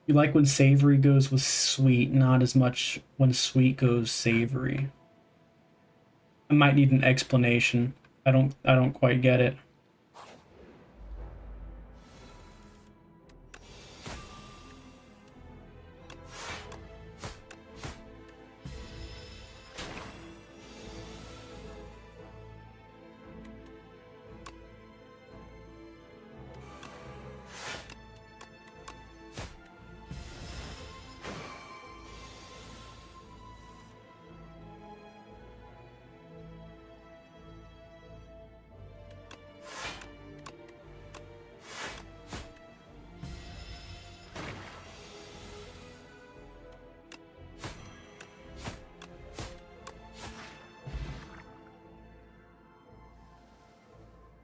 You like when savory goes with sweet, not as much when sweet goes savory. I might need an explanation. I don't quite get it.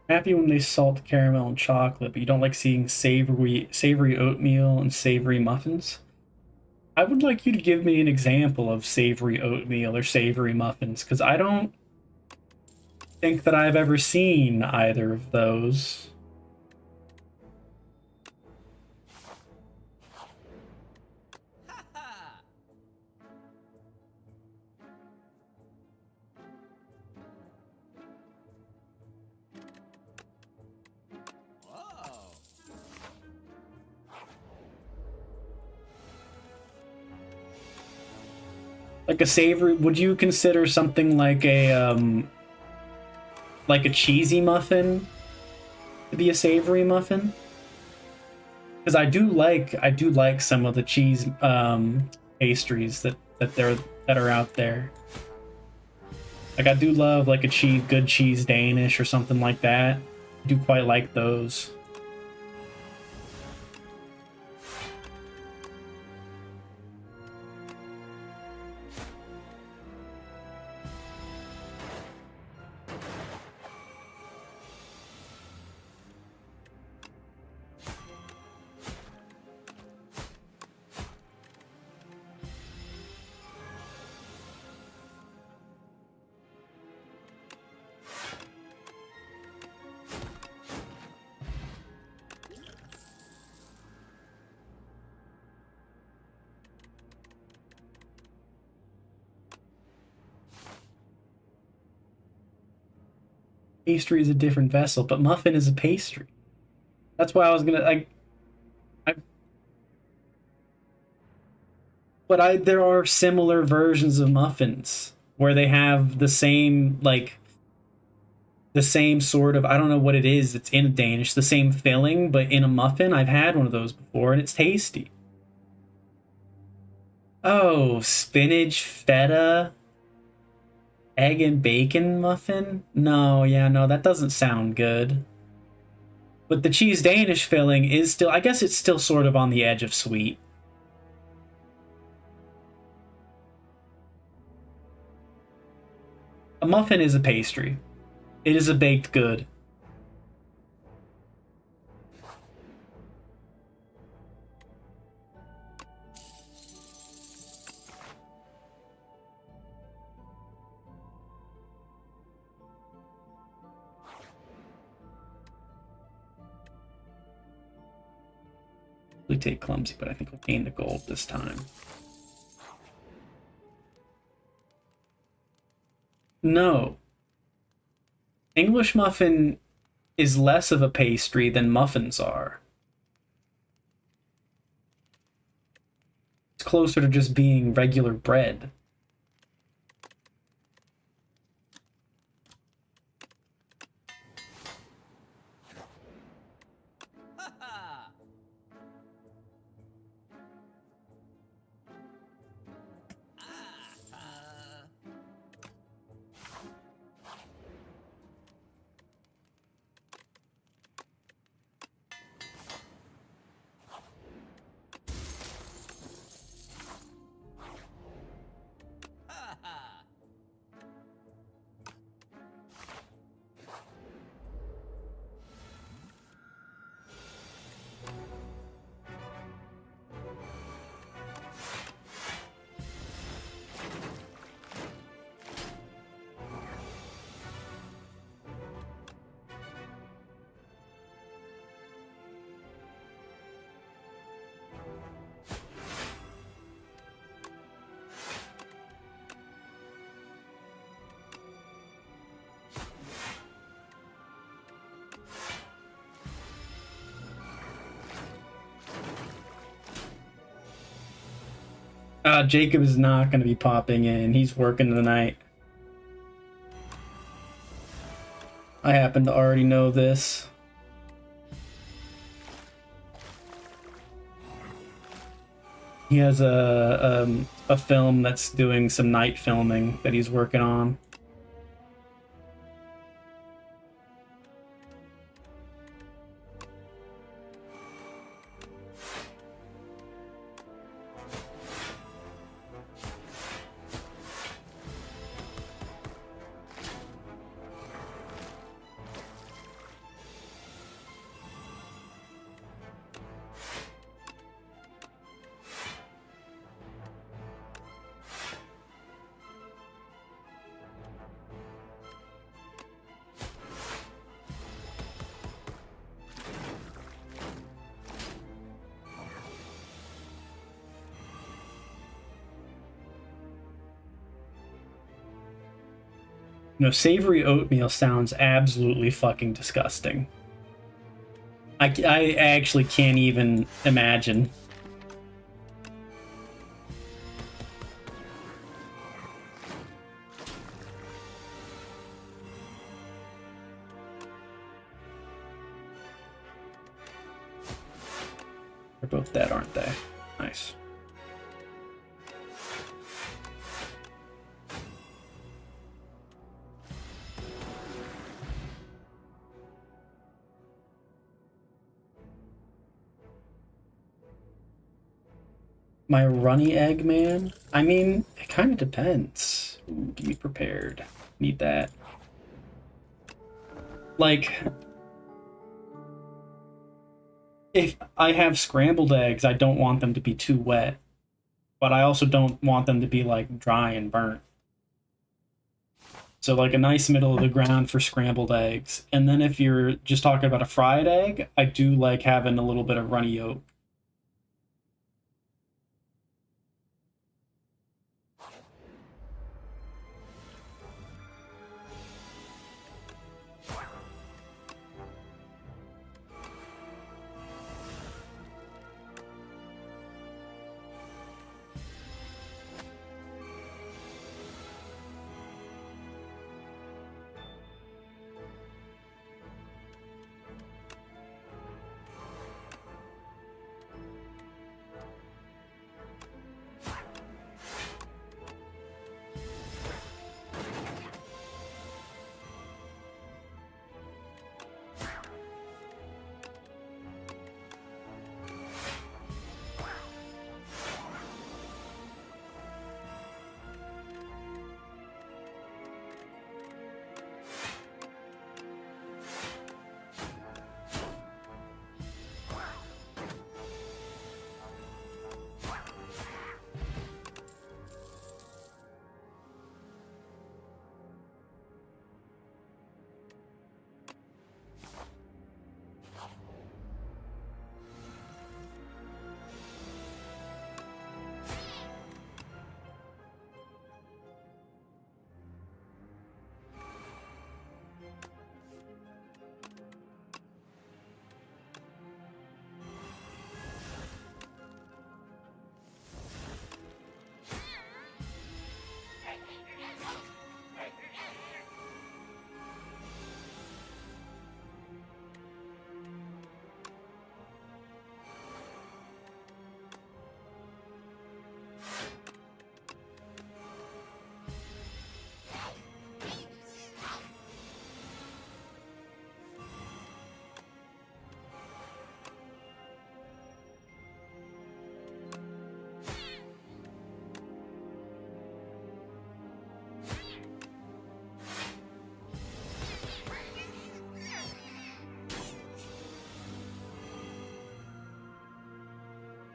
Happy when they salt caramel and chocolate, but you don't like seeing savory oatmeal and savory muffins. I would like you to give me an example of savory oatmeal or savory muffins, because I don't think that I've ever seen either of those. Like a savory, would you consider something like a cheesy muffin to be a savory muffin? Because I do like some of the cheese pastries that are out there. Like I do love like a good cheese Danish or something like that. I do quite like those. Pastry is a different vessel, but muffin is a pastry. That's why I was gonna like. I, but I there are similar versions of muffins where they have the same sort of, I don't know what it is. It's in Danish, the same filling, but in a muffin. I've had one of those before, and it's tasty. Oh, spinach, feta, egg and bacon muffin? No, yeah, no, that doesn't sound good. But the cheese Danish filling is still, I guess it's still sort of on the edge of sweet. A muffin is a pastry. It is a baked good. We take clumsy, but I think we'll gain the gold this time. No. English muffin is less of a pastry than muffins are. It's closer to just being regular bread. Jacob is not going to be popping in. He's working tonight. I happen to already know this. He has a film that's doing some night filming that he's working on. You know, savory oatmeal sounds absolutely fucking disgusting. I actually can't even imagine. They're both dead, aren't they? Nice. My runny egg, man? I mean, it kind of depends. Ooh, give me prepared. Need that. Like, if I have scrambled eggs, I don't want them to be too wet. But I also don't want them to be, like, dry and burnt. So, like, a nice middle of the ground for scrambled eggs. And then if you're just talking about a fried egg, I do like having a little bit of runny yolk.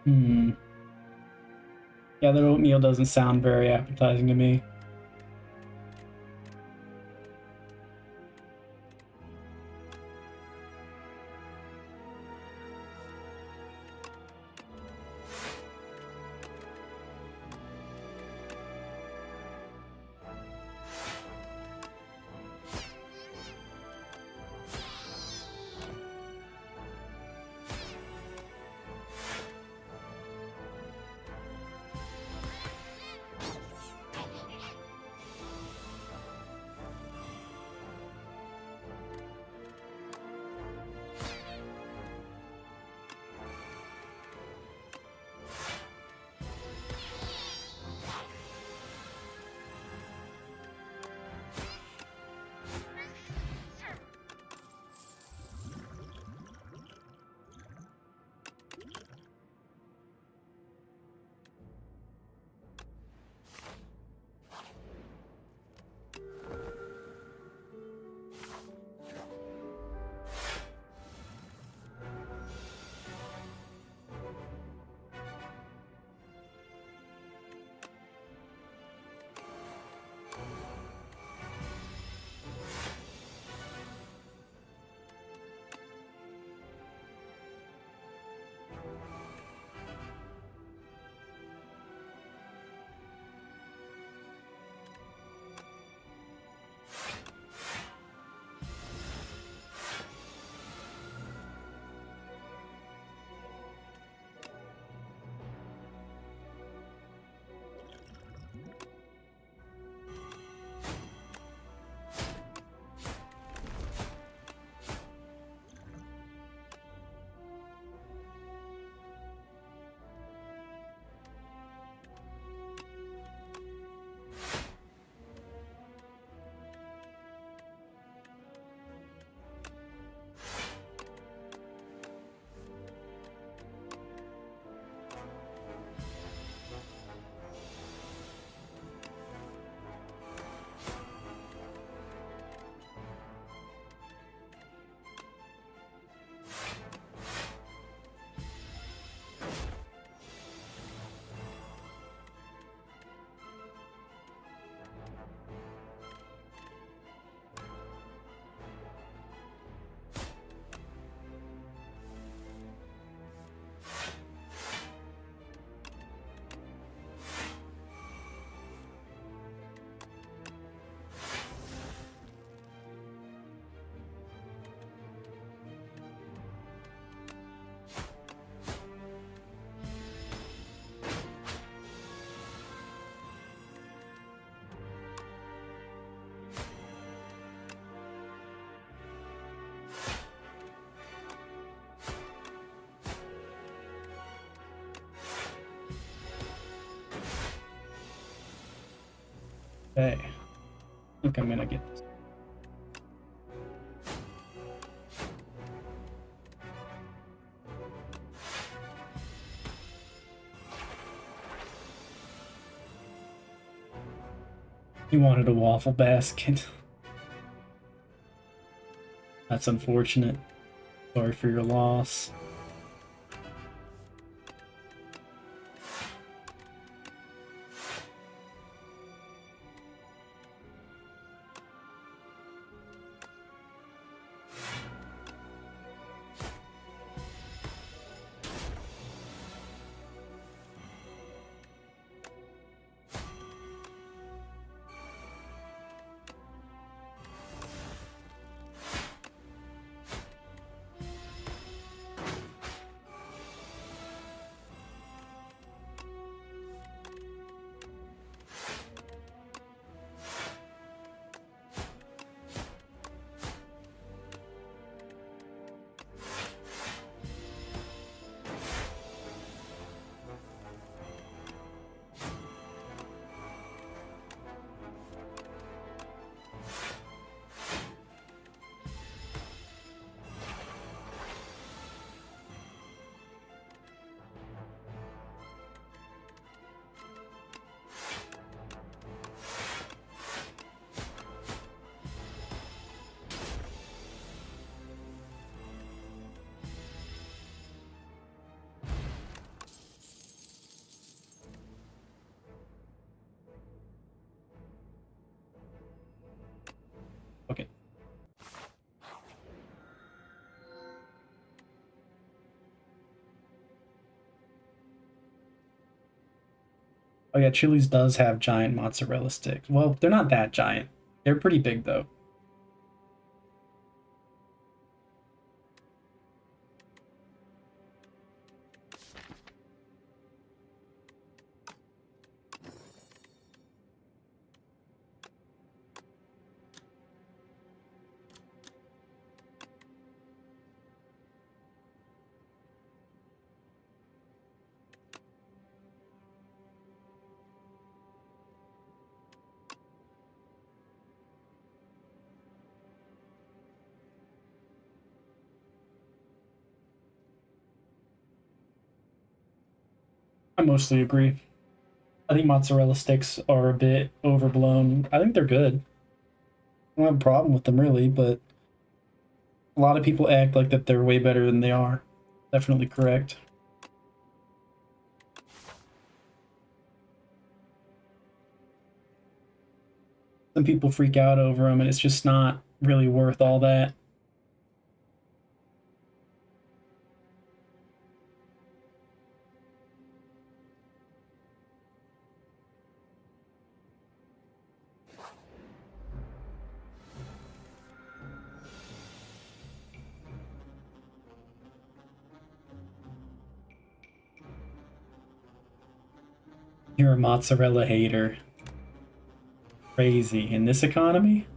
Hmm. Yeah, the oatmeal doesn't sound very appetizing to me. Okay. I think I'm gonna get this. He wanted a waffle basket. That's unfortunate. Sorry for your loss. Okay. Oh yeah, Chili's does have giant mozzarella sticks. Well, they're not that giant. They're pretty big though. I mostly agree. I think mozzarella sticks are a bit overblown. I think they're good. I don't have a problem with them really, but a lot of people act like that they're way better than they are. Definitely correct. Some people freak out over them, and it's just not really worth all that. You're a mozzarella hater. Crazy. In this economy?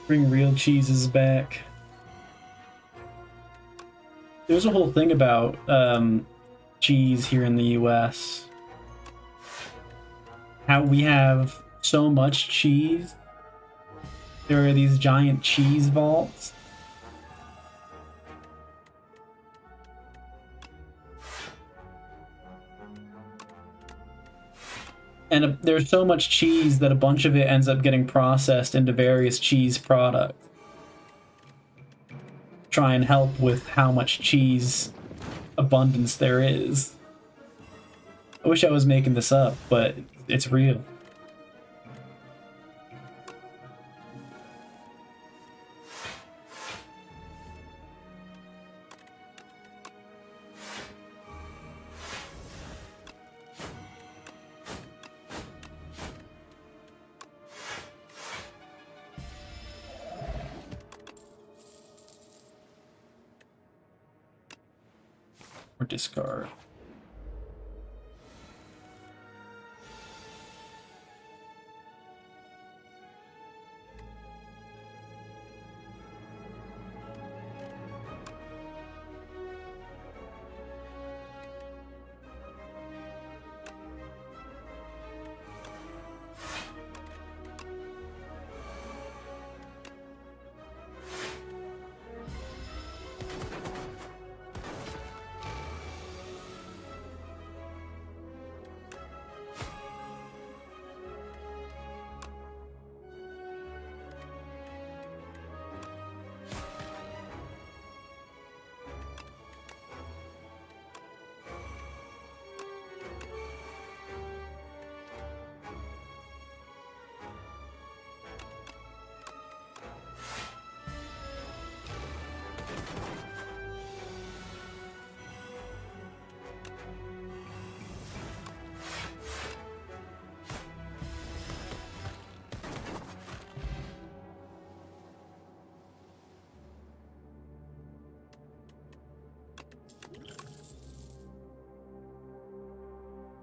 Bring real cheeses back. There's a whole thing about cheese here in the US. How we have so much cheese There are these giant cheese vaults. And there's so much cheese that a bunch of it ends up getting processed into various cheese products. Try and help with how much cheese abundance there is. I wish I was making this up, but it's real. Or discard.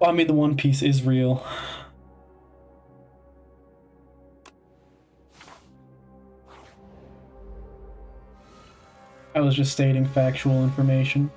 Well, I mean, the One Piece is real. I was just stating factual information.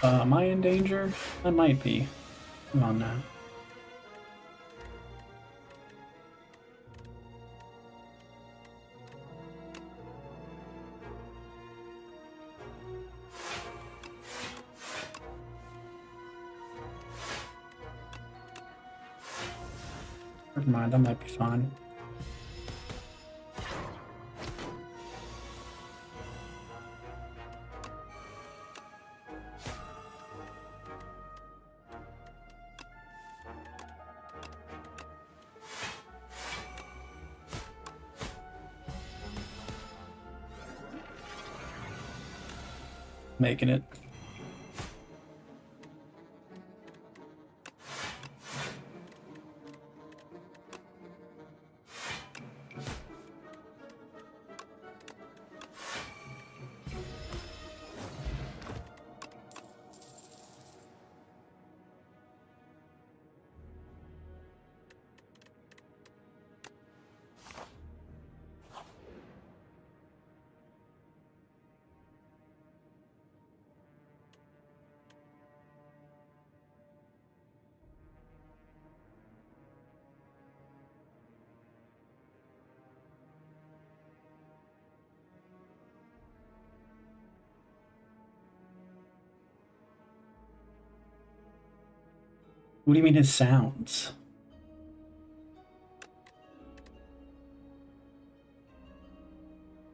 Am I in danger? I might be. Come on now. Never mind, I might be fine. Making it. What do you mean his sounds?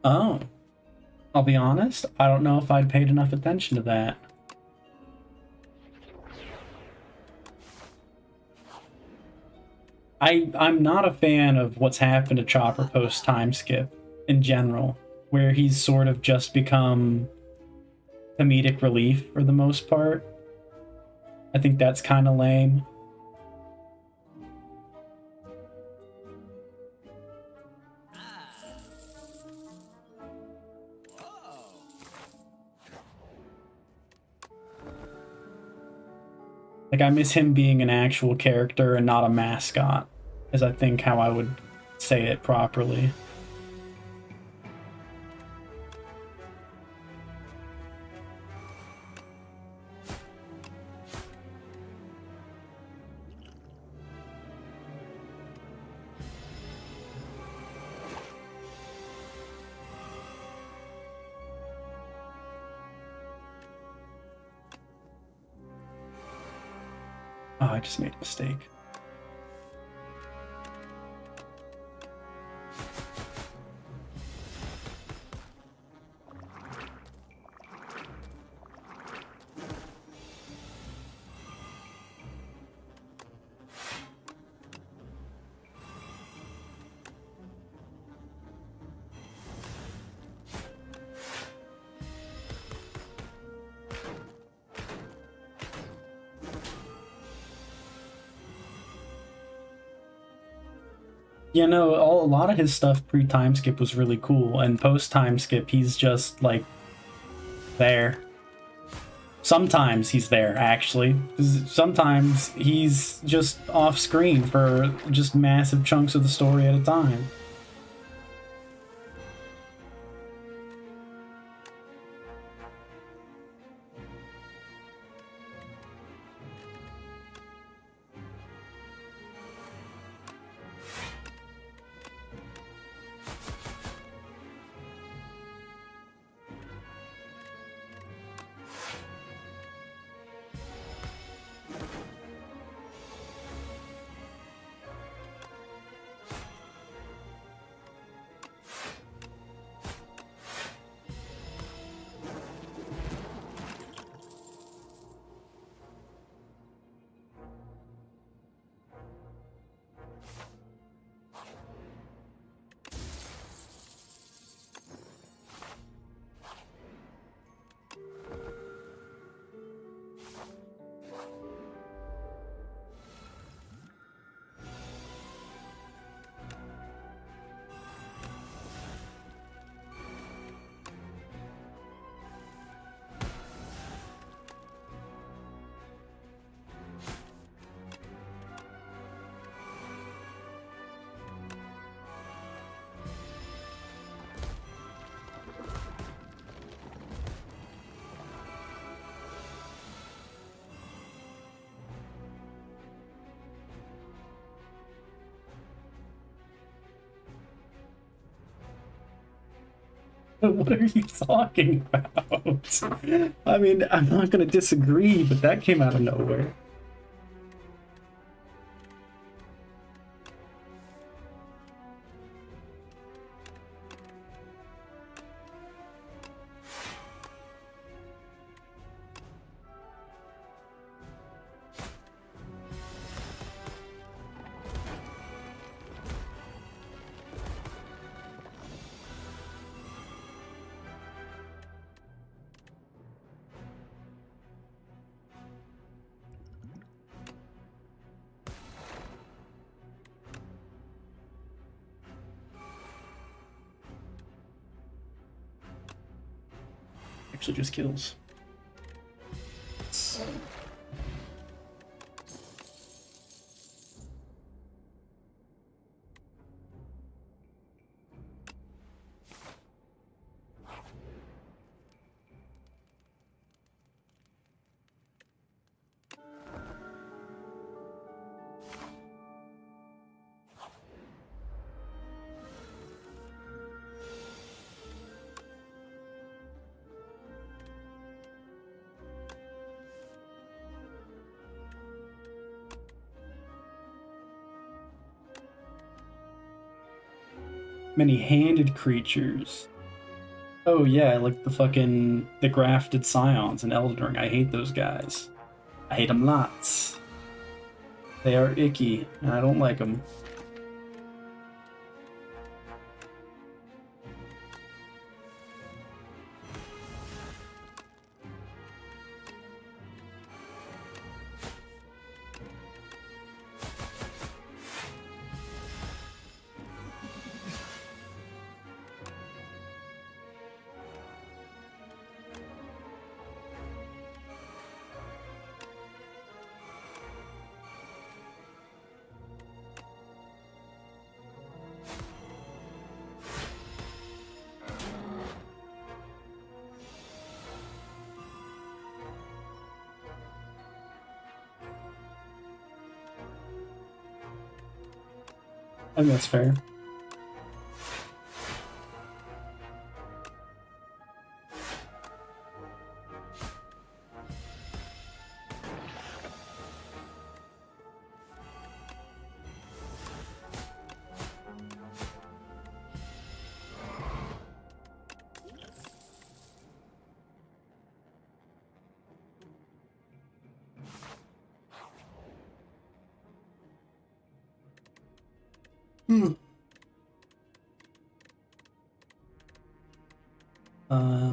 Oh, I'll be honest, I don't know if I'd paid enough attention to that. I'm not a fan of what's happened to Chopper post time skip in general, where he's sort of just become comedic relief for the most part. I think that's kind of lame. Like, I miss him being an actual character and not a mascot, is I think how I would say it properly. Oh, I just made a mistake. Yeah, no, a lot of his stuff pre-time skip was really cool, and post-time skip, he's just, like, there. Sometimes he's there, actually. 'Cause sometimes he's just off-screen for just massive chunks of the story at a time. What are you talking about? I mean, I'm not gonna disagree, but that came out of nowhere. Actually just kills. Many-handed creatures. Oh yeah, like the grafted scions in Elden Ring. I hate those guys. I hate them lots. They are icky, and I don't like them. I think that's fair.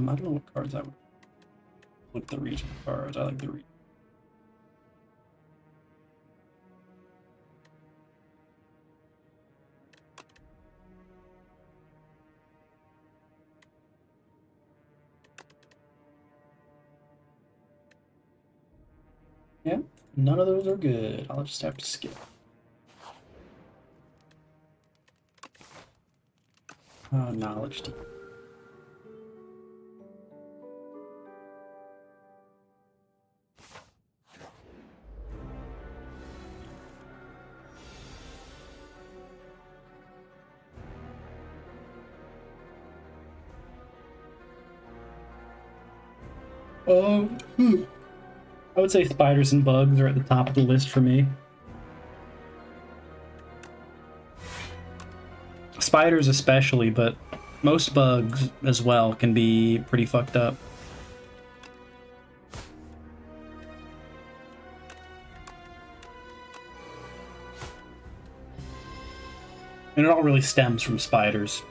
I don't know what cards I would look the region cards. I like the region. Yeah, none of those are good. I'll just have to skip. Knowledge deep. I would say spiders and bugs are at the top of the list for me. Spiders especially, but most bugs as well can be pretty fucked up. And it all really stems from spiders.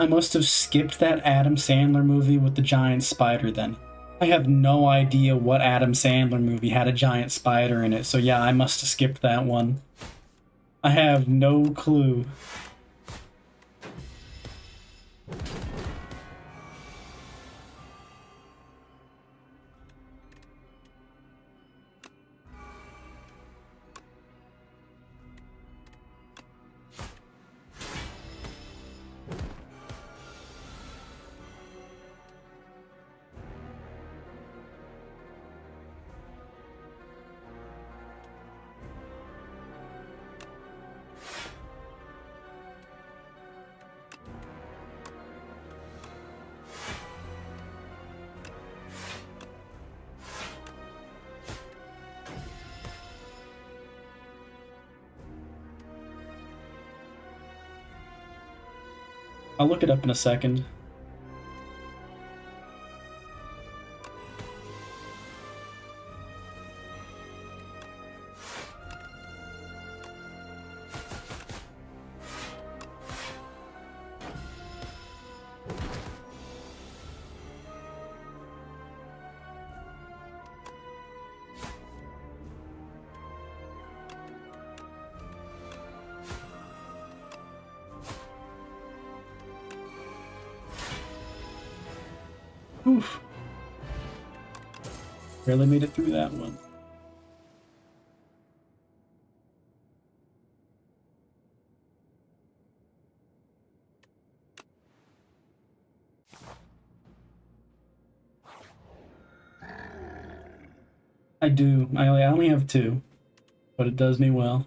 I must have skipped that Adam Sandler movie with the giant spider then. I have no idea what Adam Sandler movie had a giant spider in it, so yeah, I must have skipped that one. I have no clue. I'll look it up in a second. Oof. Barely made it through that one. I do. I only have 2, but it does me well.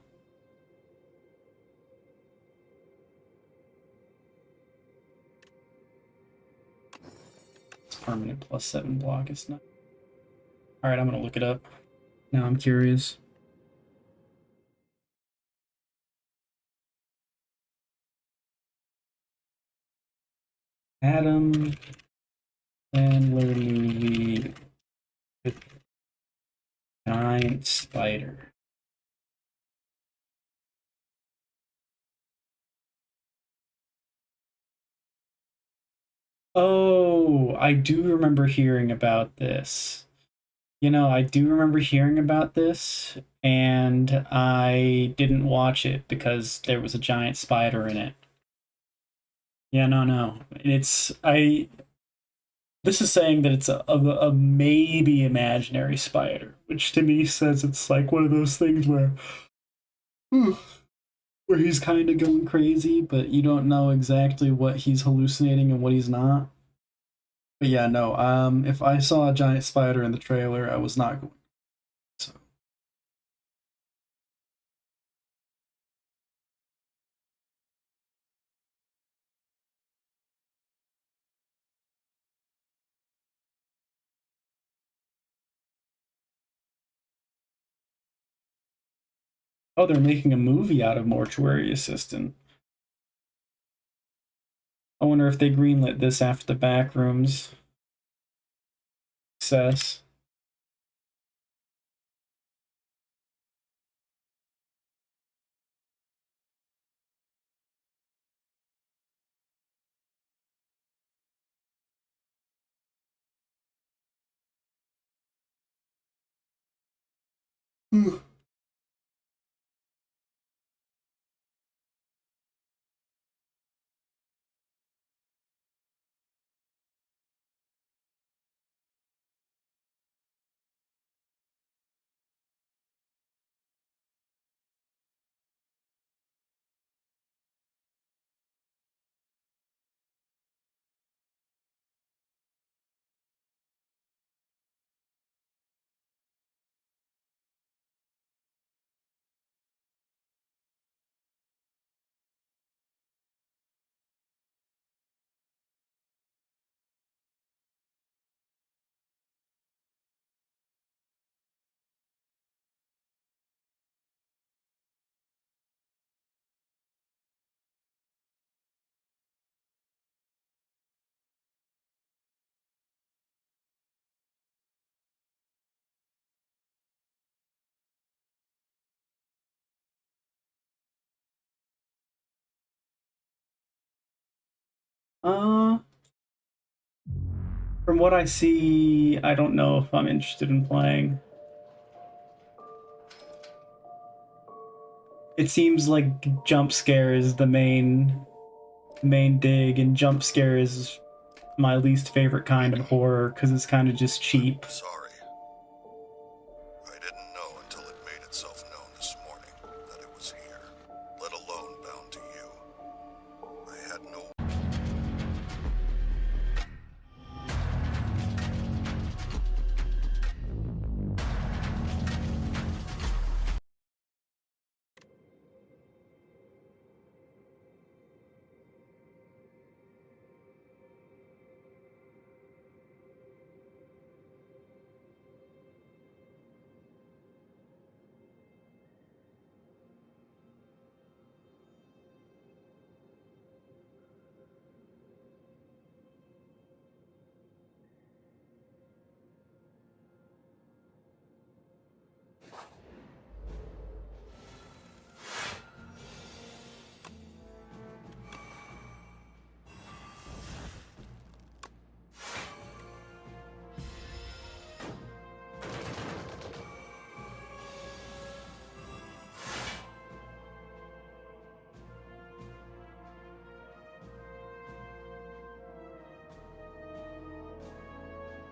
It's permanent +7 block. It's not. All right, I'm gonna look it up. Now I'm curious. Adam Sandler movie with giant spider. Oh, I do remember hearing about this. You know, I do remember hearing about this, and I didn't watch it because there was a giant spider in it. Yeah, no. It's I. This is saying that it's a maybe imaginary spider, which to me says it's like one of those things where, where he's kind of going crazy, but you don't know exactly what he's hallucinating and what he's not. But yeah, no. If I saw a giant spider in the trailer, I was not going. So. Oh, they're making a movie out of Mortuary Assistant. I wonder if they greenlit this after the Backrooms success. Uh, from what I see, I don't know if I'm interested in playing. It seems like jump scare is the main dig, and jump scare is my least favorite kind of horror because it's kind of just cheap. Sorry. I didn't know until it made itself known this morning that it was here, let alone bound to you. I had no...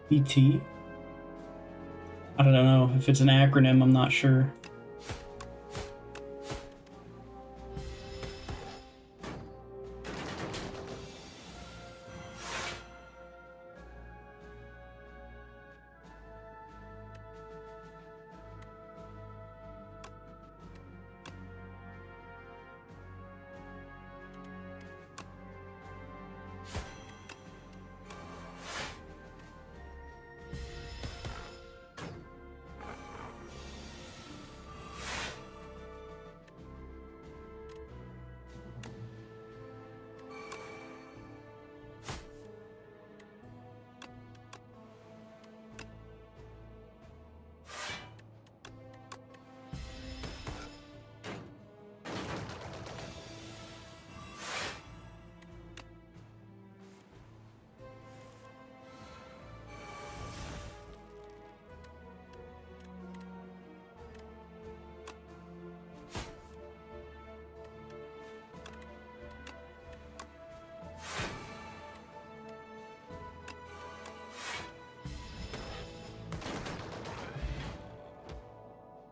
PT? I don't know if it's an acronym, I'm not sure.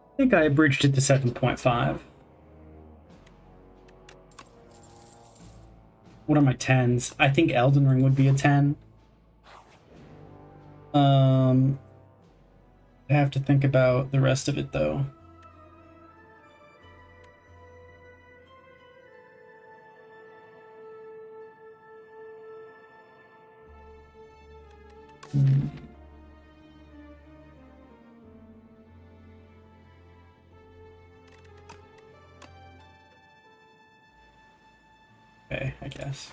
I think I bridged it to 7.5. What are my 10s? I think Elden Ring would be a 10. I have to think about the rest of it though. Okay, I guess.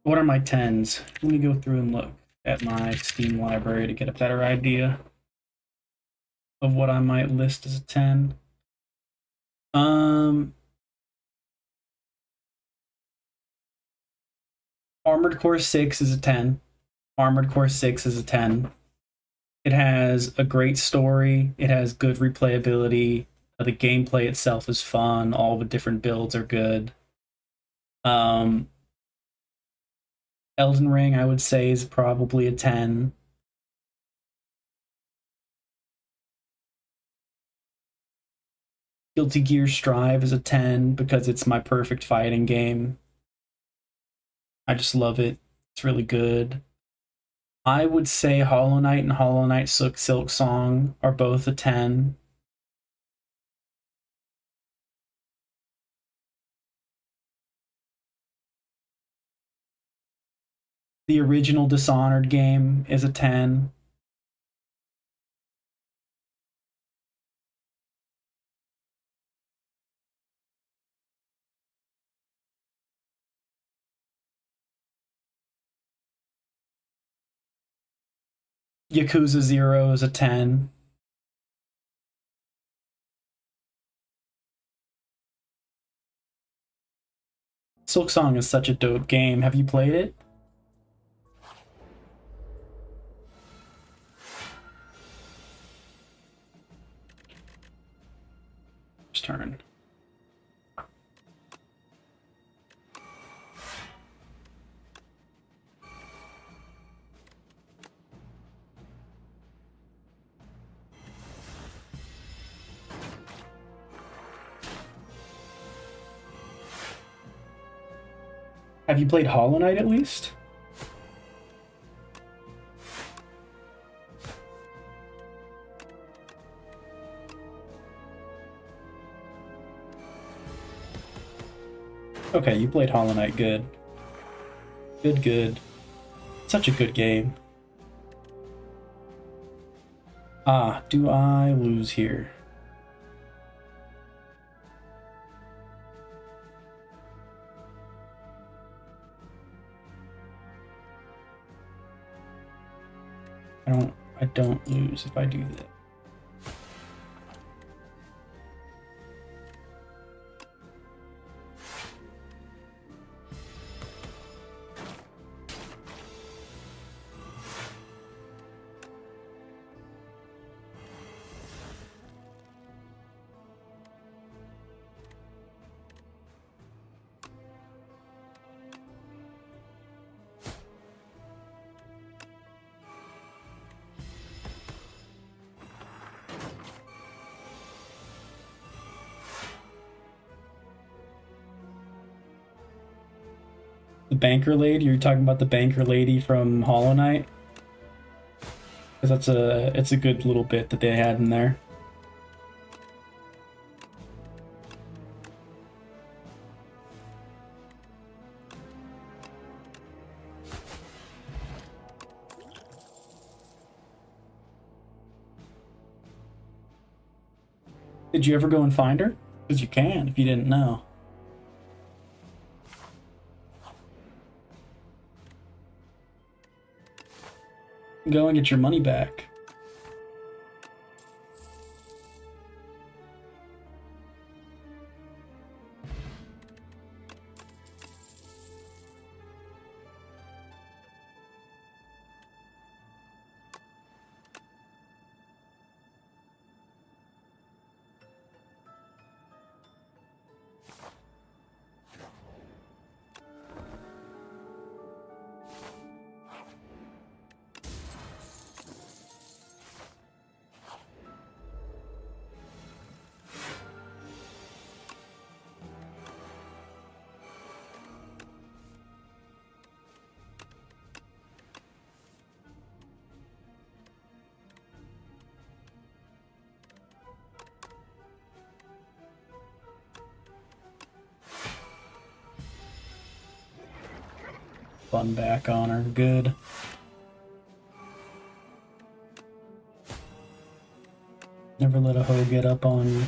What are my 10s? Let me go through and look at my Steam library to get a better idea of what I might list as a 10. Armored Core 6 is a 10. Armored Core 6 is a 10. It has a great story. It has good replayability. The gameplay itself is fun. All the different builds are good. Elden Ring, I would say, is probably a 10. Guilty Gear Strive is a 10 because it's my perfect fighting game. I just love it. It's really good. I would say Hollow Knight and Hollow Knight Silk Song are both a 10. The original Dishonored game is a 10. Yakuza 0 is a 10. Silk Song is such a dope game. Have you played it? Just turn. Have you played Hollow Knight at least? Okay, you played Hollow Knight. Good. Good. Such a good game. Ah, do I lose here? I don't lose if I do that. The banker lady? You're talking about the banker lady from Hollow Knight? Because it's a good little bit that they had in there. Did you ever go and find her? Because you can if you didn't know. Go and get your money back. Fun back on her. Good. Never let a hoe get up on you.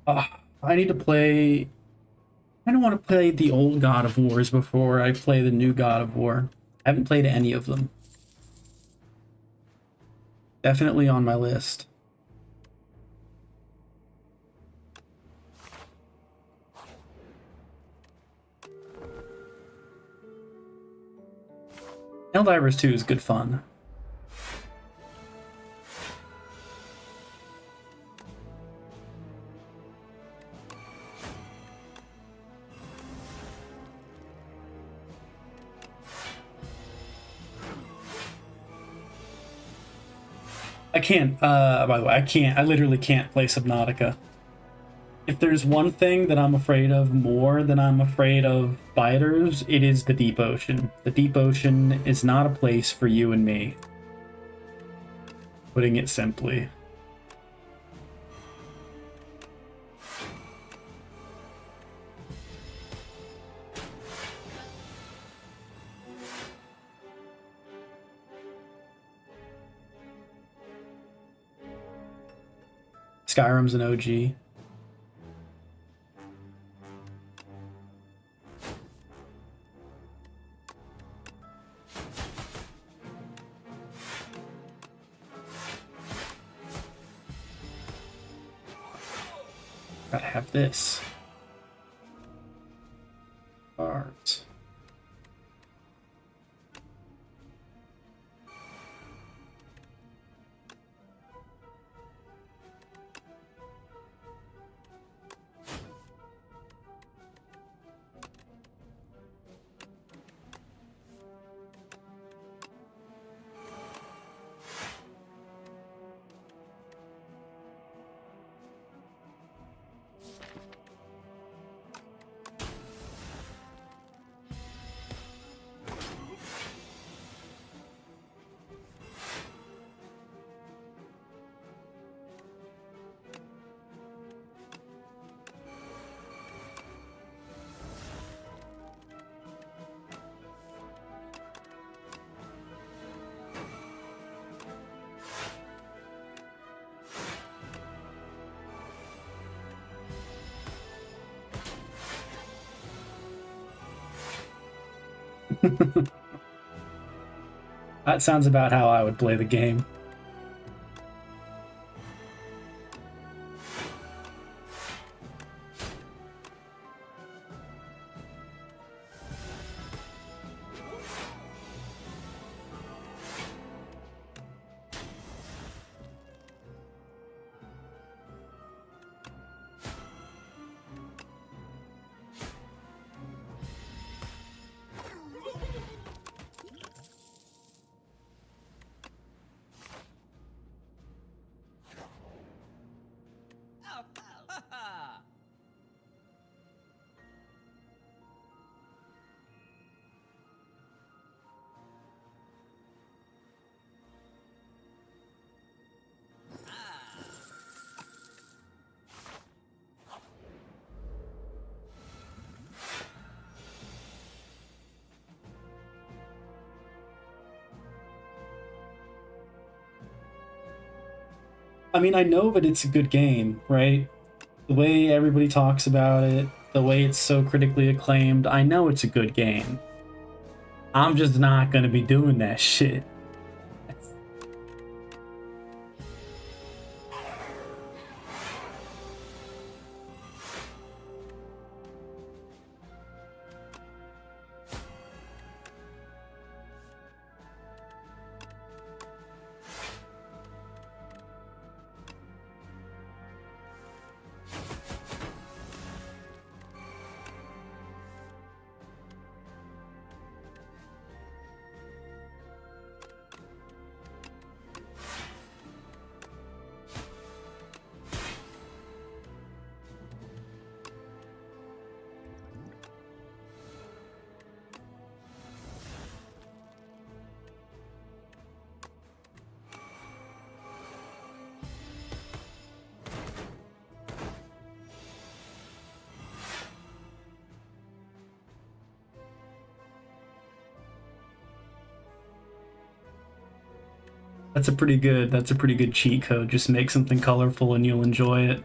I need to play. I don't want to play the old God of Wars before I play the new God of War. I haven't played any of them. Definitely on my list. Helldivers 2 is good fun. I can't, by the way, I literally can't play Subnautica. If there's one thing that I'm afraid of more than I'm afraid of spiders, it is the deep ocean. The deep ocean is not a place for you and me. Putting it simply. Skyrim's an OG. Gotta have this. Art. That sounds about how I would play the game. I mean, I know that it's a good game, right? The way everybody talks about it, the way it's so critically acclaimed, I know it's a good game. I'm just not gonna be doing that shit. That's a pretty good cheat code. Just make something colorful and you'll enjoy it.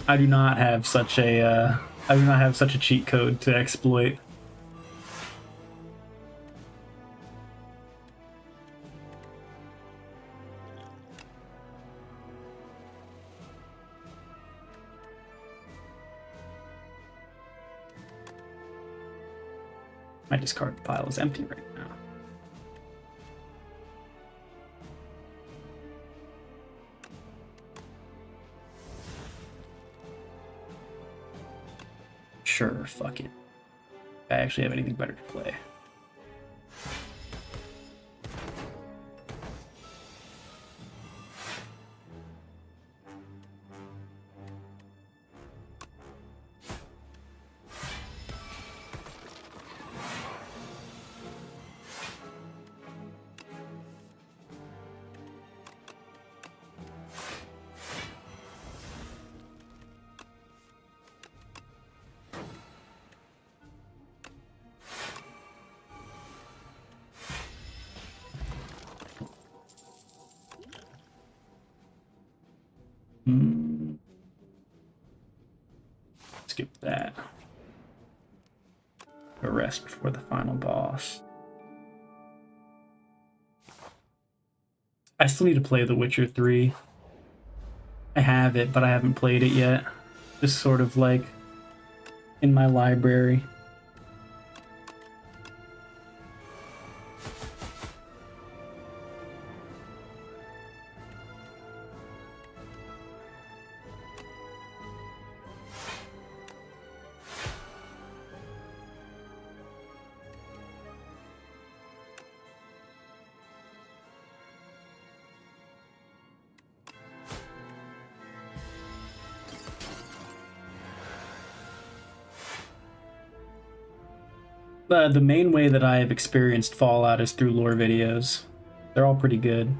I do not have such a I do not have such a cheat code to exploit. My discard pile is empty right now. Sure, fuck it. I actually have anything better to play. Skip that. A rest before the final boss. I still need to play The Witcher 3. I have it, but I haven't played it yet. Just sort of like in my library. The main way that I have experienced Fallout is through lore videos. They're all pretty good.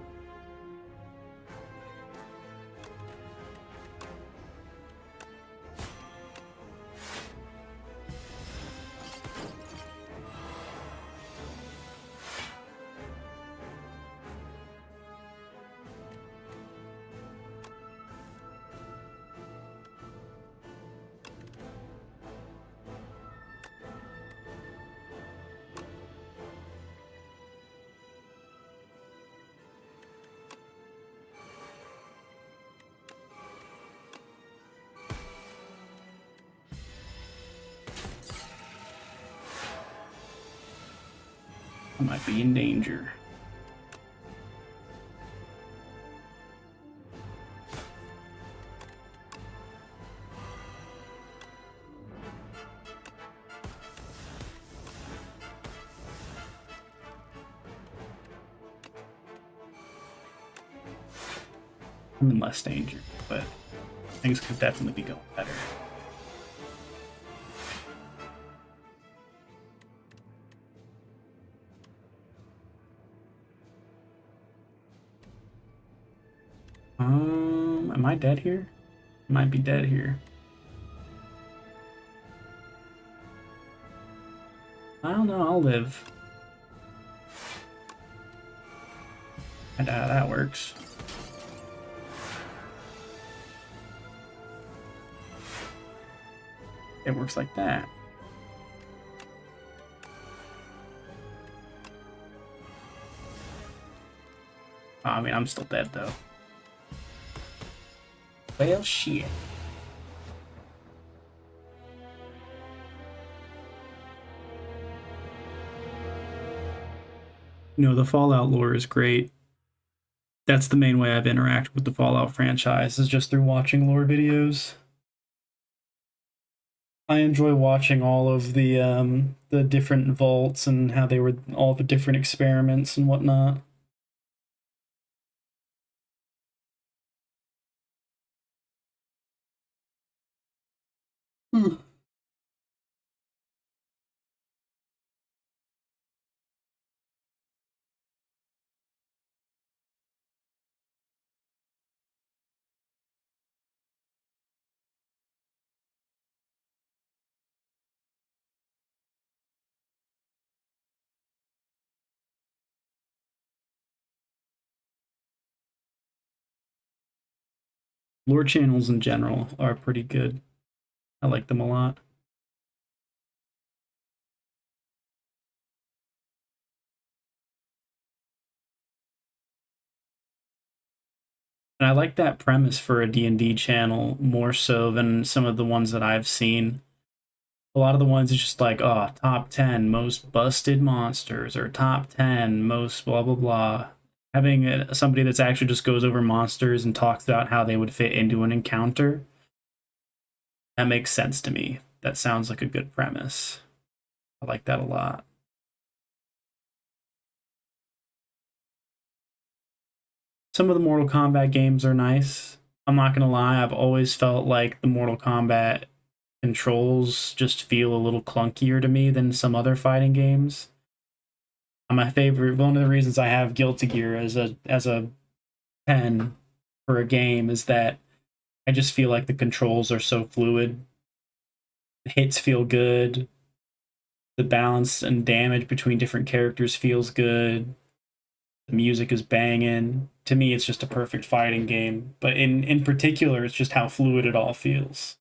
I might be in danger. I'm in less danger, but things could definitely be going better. Am I dead here? Might be dead here. I don't know, I'll live. I doubt how that works. It works like that. I mean, I'm still dead though. Well, shit. You know, the Fallout lore is great. That's the main way I've interacted with the Fallout franchise, is just through watching lore videos. I enjoy watching all of the different vaults and how they were all the different experiments and whatnot. Lore channels in general are pretty good. I like them a lot. And I like that premise for a D&D channel more so than some of the ones that I've seen. A lot of the ones is just like, oh, top 10 most busted monsters or top 10 most blah blah blah. Having somebody that's actually just goes over monsters and talks about how they would fit into an encounter, that makes sense to me. That sounds like a good premise. I like that a lot. Some of the Mortal Kombat games are nice. I'm not gonna lie, I've always felt like the Mortal Kombat controls just feel a little clunkier to me than some other fighting games. My favorite, one of the reasons I have Guilty Gear as a 10 for a game is that I just feel like the controls are so fluid. The hits feel good. The balance and damage between different characters feels good. The music is banging. To me, it's just a perfect fighting game. But in particular, it's just how fluid it all feels.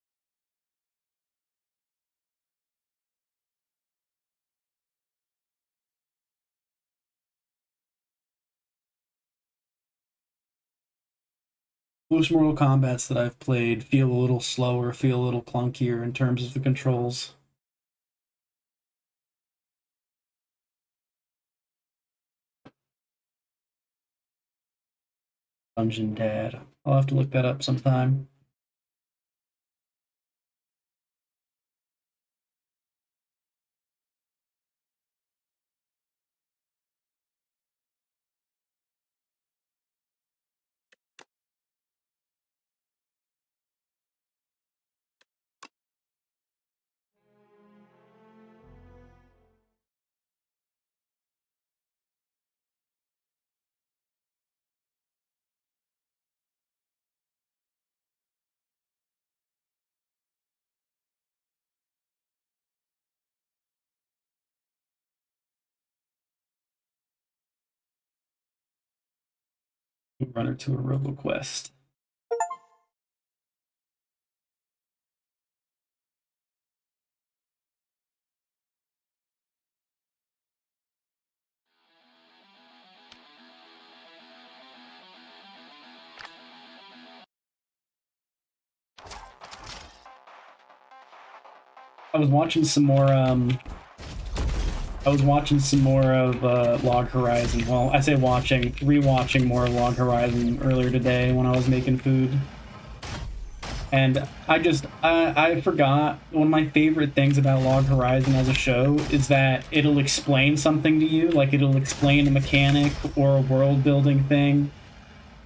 Most Mortal Kombats that I've played feel a little slower, feel a little clunkier in terms of the controls. Dungeon Dad. I'll have to look that up sometime. Runner to a RoboQuest. I was watching some more of Log Horizon. Well, I say watching, rewatching more of Log Horizon earlier today when I was making food. And I forgot one of my favorite things about Log Horizon as a show is that it'll explain something to you, like it'll explain a mechanic or a world building thing,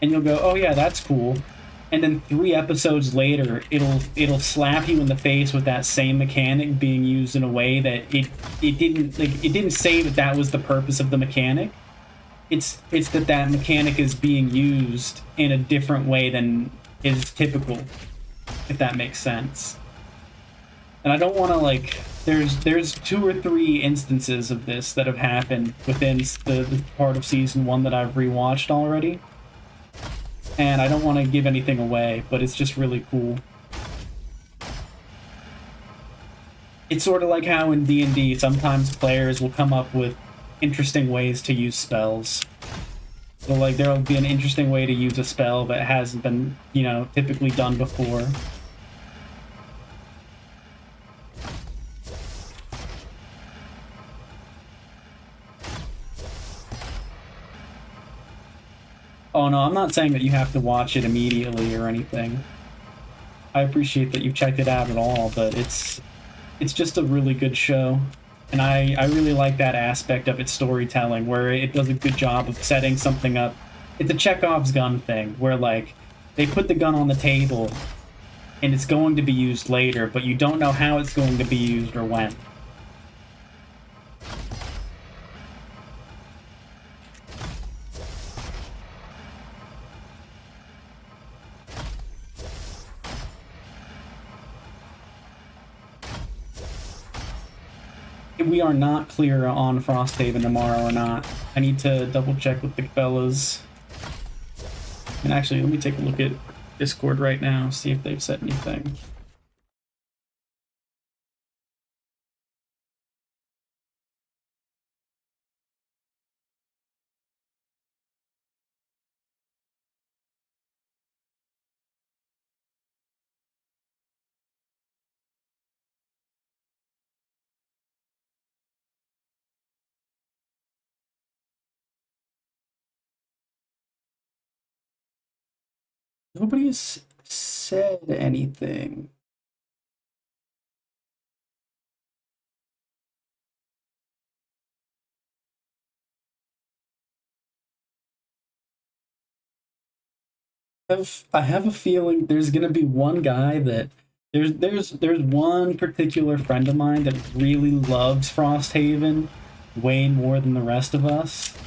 and you'll go, "Oh yeah, that's cool." And then 3 episodes later, it'll slap you in the face with that same mechanic being used in a way that it didn't say that that was the purpose of the mechanic. It's that mechanic is being used in a different way than is typical, if that makes sense. And I don't want to like. There's 2 or 3 instances of this that have happened within the part of season 1 that I've rewatched already. And I don't want to give anything away, but it's just really cool. It's sort of like how in D&D, sometimes players will come up with interesting ways to use spells. So like there'll be an interesting way to use a spell that hasn't been, typically done before. Oh no, I'm not saying that you have to watch it immediately or anything. I appreciate that you've checked it out at all, but it's just a really good show. And I really like that aspect of its storytelling, where it does a good job of setting something up. It's a Chekhov's gun thing, where like they put the gun on the table and it's going to be used later, but you don't know how it's going to be used or when. We are not clear on Frosthaven tomorrow or not. I need to double check with the fellas. And actually, let me take a look at Discord right now, see if they've said anything. Nobody's said anything. I have a feeling there's gonna be one guy that there's one particular friend of mine that really loves Frosthaven way more than the rest of us.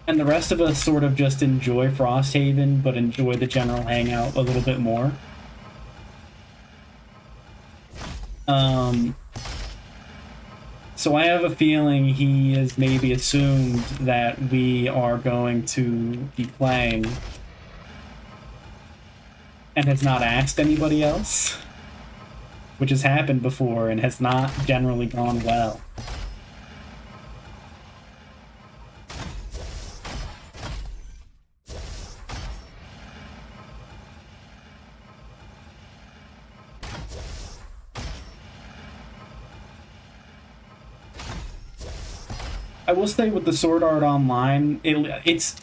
And the rest of us sort of just enjoy Frosthaven, but enjoy the general hangout a little bit more. So I have a feeling he has maybe assumed that we are going to be playing and has not asked anybody else, which has happened before and has not generally gone well. I will say with the Sword Art Online, it's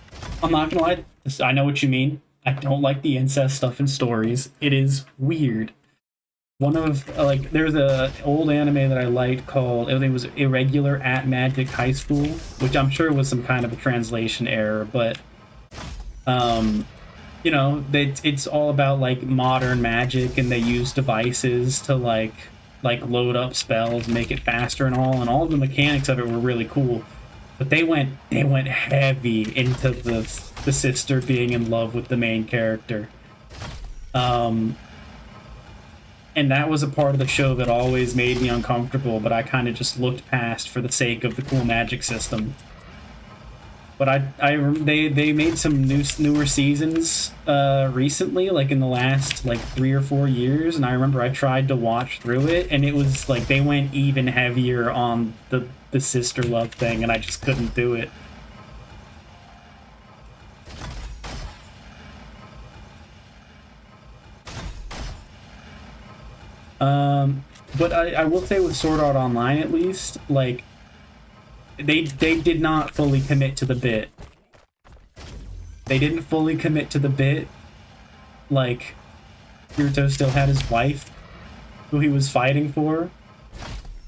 I'm not gonna lie, I know what you mean. I don't like the incest stuff in stories. It is weird. One of like there's a old anime that I liked called I think it was Irregular at Magic High School, which I'm sure was some kind of a translation error, but you know, it's all about like modern magic, and they use devices to like load up spells, make it faster and all of the mechanics of it were really cool. But they went heavy into the sister being in love with the main character. And that was a part of the show that always made me uncomfortable, but I kind of just looked past for the sake of the cool magic system. But they made some newer seasons recently, like in the last like 3 or 4 years, and I remember I tried to watch through it, and it was like they went even heavier on the sister love thing, and I just couldn't do it. But I will say with Sword Art Online, at least, like they did not fully commit to the bit. They didn't fully commit to the bit. Like, Kirito still had his wife, who he was fighting for.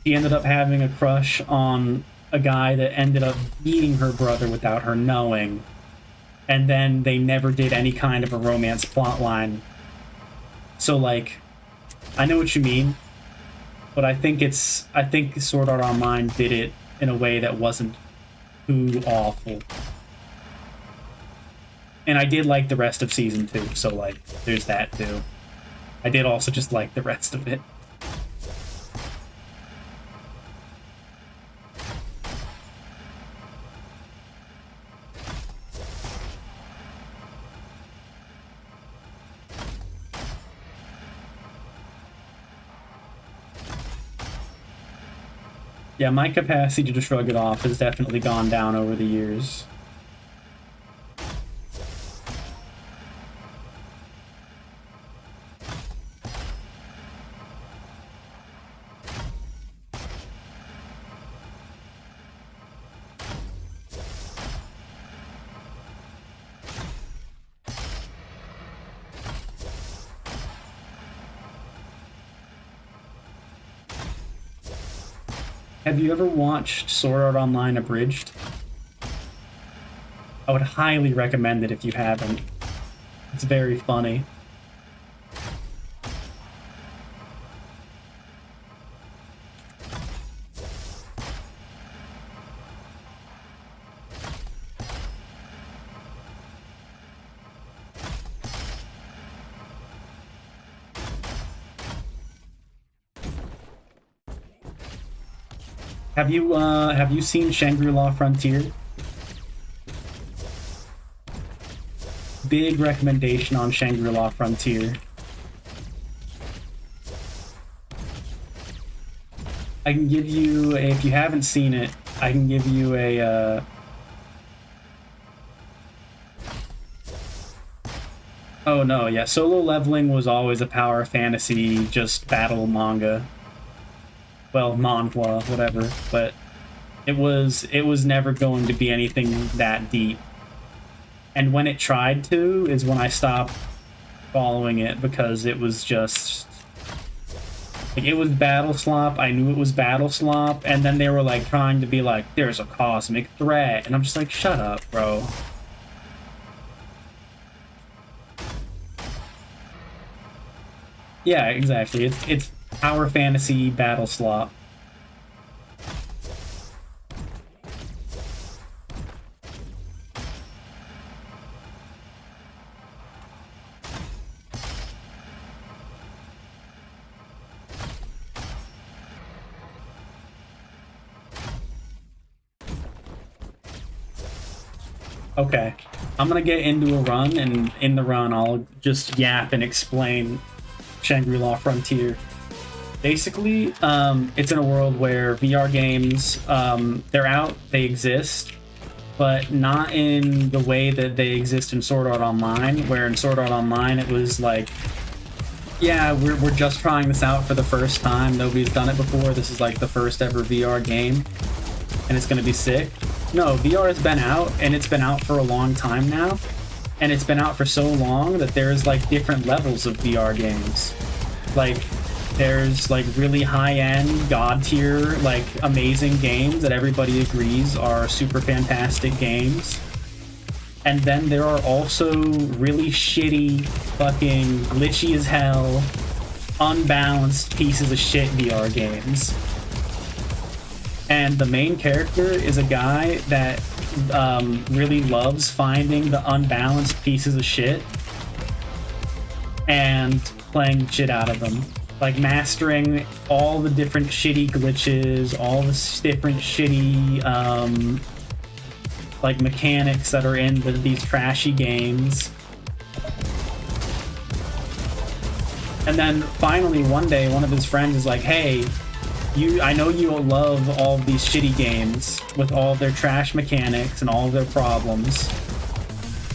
He ended up having a crush on a guy that ended up beating her brother without her knowing. And then they never did any kind of a romance plotline. So, like, I know what you mean, but I think Sword Art Online did it in a way that wasn't too awful. And I did like the rest of season 2, so like there's that too. I did also just like the rest of it. Yeah, my capacity to shrug it off has definitely gone down over the years. Have you ever watched Sword Art Online Abridged? I would highly recommend it if you haven't. It's very funny. Have you seen Shangri-La Frontier? big recommendation on Shangri-La Frontier. I can give you, if you haven't seen it, I can give you a, oh no, yeah, Solo Leveling was always a power fantasy, just battle manga. Well, manhwa, whatever, but it was never going to be anything that deep. And when it tried to is when I stopped following it, because it was just like, it was battle slop. I knew it was battle slop, and then they were like trying to be like, there's a cosmic threat, and I'm just like, shut up, bro. Yeah, exactly. It's power fantasy battle slop. Okay, I'm gonna get into a run, and in the run I'll just yap and explain Shangri-La Frontier. Basically, it's in a world where VR games, they're out, they exist, but not in the way that they exist in Sword Art Online, where in Sword Art Online it was like, yeah, we're just trying this out for the first time, nobody's done it before, this is like the first ever VR game, and it's gonna be sick. No, VR has been out, and it's been out for a long time now, and it's been out for so long that there's like different levels of VR games. Like, there's like really high-end, god-tier, like amazing games that everybody agrees are super fantastic games. And then there are also really shitty, fucking glitchy as hell, unbalanced pieces of shit VR games. And the main character is a guy that really loves finding the unbalanced pieces of shit and playing shit out of them. Like mastering all the different shitty glitches, all the different shitty like mechanics that are in these trashy games. And then finally one day one of his friends is like, hey, I know you love all of these shitty games with all their trash mechanics and all their problems.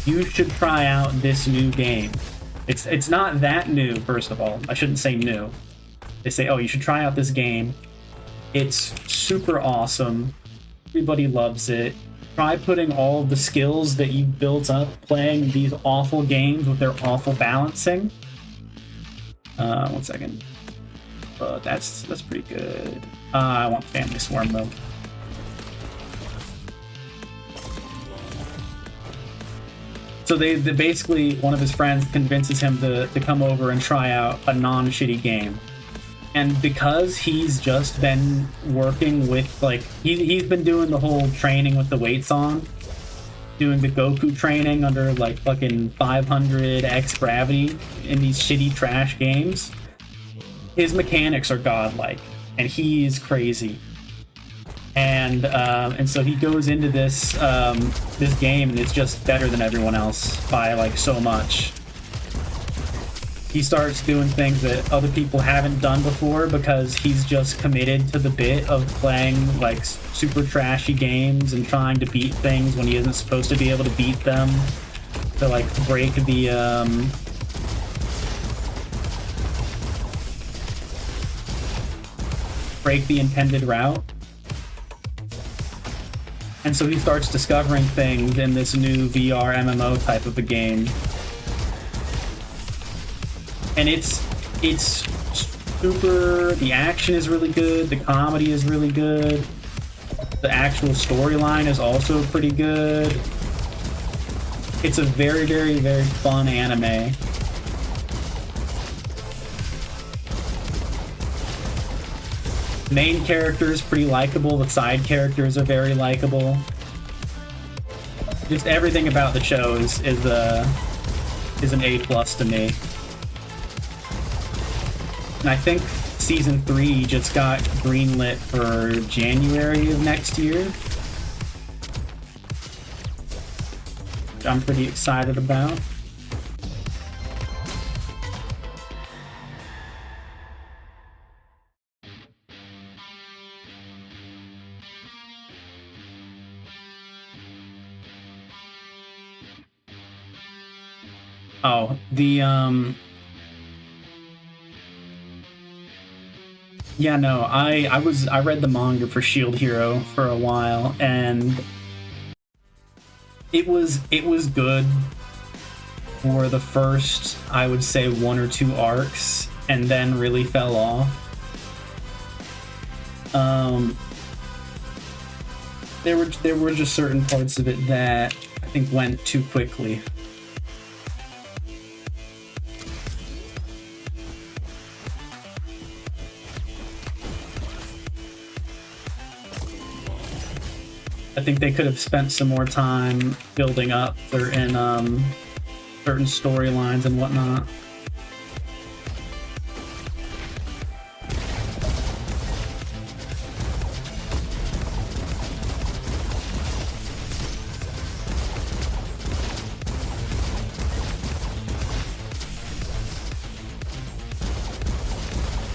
You should try out this new game. It's not that new, first of all. I shouldn't say new. They say, oh, you should try out this game. It's super awesome. Everybody loves it. Try putting all of the skills that you've built up playing these awful games with their awful balancing. 1 second. That's pretty good. I want Family Swarm though. So they basically, one of his friends convinces him to come over and try out a non-shitty game. And because he's just been working with, like, he's been doing the whole training with the weights on, doing the Goku training under like fucking 500 X gravity in these shitty trash games. His mechanics are godlike, and he's crazy. And so he goes into this this game, and it's just better than everyone else by like so much. He starts doing things that other people haven't done before because he's just committed to the bit of playing like super trashy games and trying to beat things when he isn't supposed to be able to beat them, to like break the intended route. And so he starts discovering things in this new VR MMO type of a game. And it's super, the action is really good, the comedy is really good, the actual storyline is also pretty good. It's a very, very, very fun anime. Main character is pretty likable, the side characters are very likable. Just everything about the show is an A+ to me. And I think season 3 just got greenlit for January of next year, which I'm pretty excited about. Oh, the yeah, no, I read the manga for Shield Hero for a while, and it was good for the first, I would say, 1 or 2 arcs, and then really fell off. There were just certain parts of it that I think went too quickly. I think they could have spent some more time building up certain storylines and whatnot.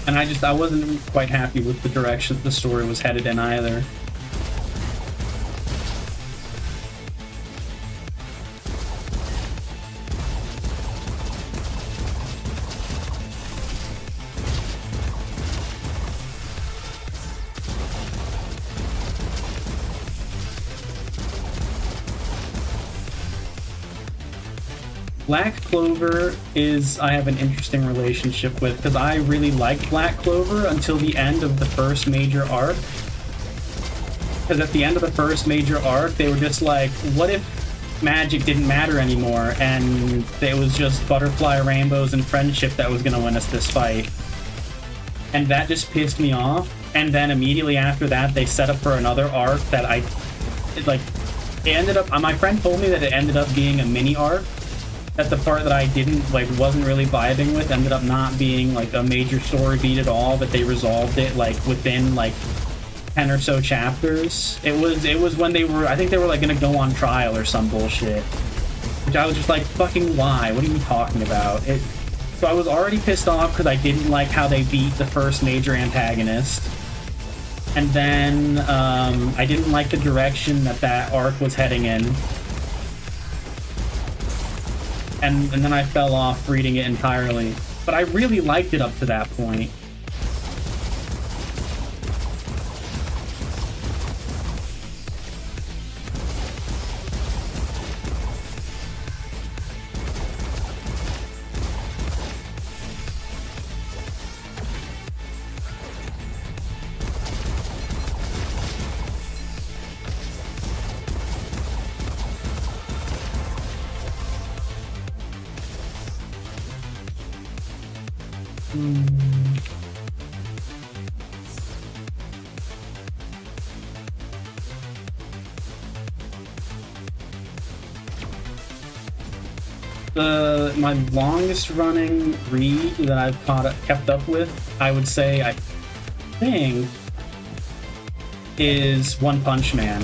And I wasn't quite happy with the direction the story was headed in either. Black Clover I have an interesting relationship with, because I really liked Black Clover until the end of the first major arc. Because at the end of the first major arc, they were just like, what if magic didn't matter anymore, and it was just butterfly rainbows and friendship that was going to win us this fight? And that just pissed me off. And then immediately after that, they set up for another arc that it ended up, my friend told me that it ended up being a mini arc, that the part that I wasn't really vibing with ended up not being like a major story beat at all, that they resolved it within 10 or so chapters. It was when I think they were gonna go on trial or some bullshit, which I was just like, fucking why? What are you talking about? So I was already pissed off because I didn't like how they beat the first major antagonist, and then I didn't like the direction that arc was heading in. And then I fell off reading it entirely. But I really liked it up to that point. My longest running read that I've kept up with, I would say, I think, is One Punch Man.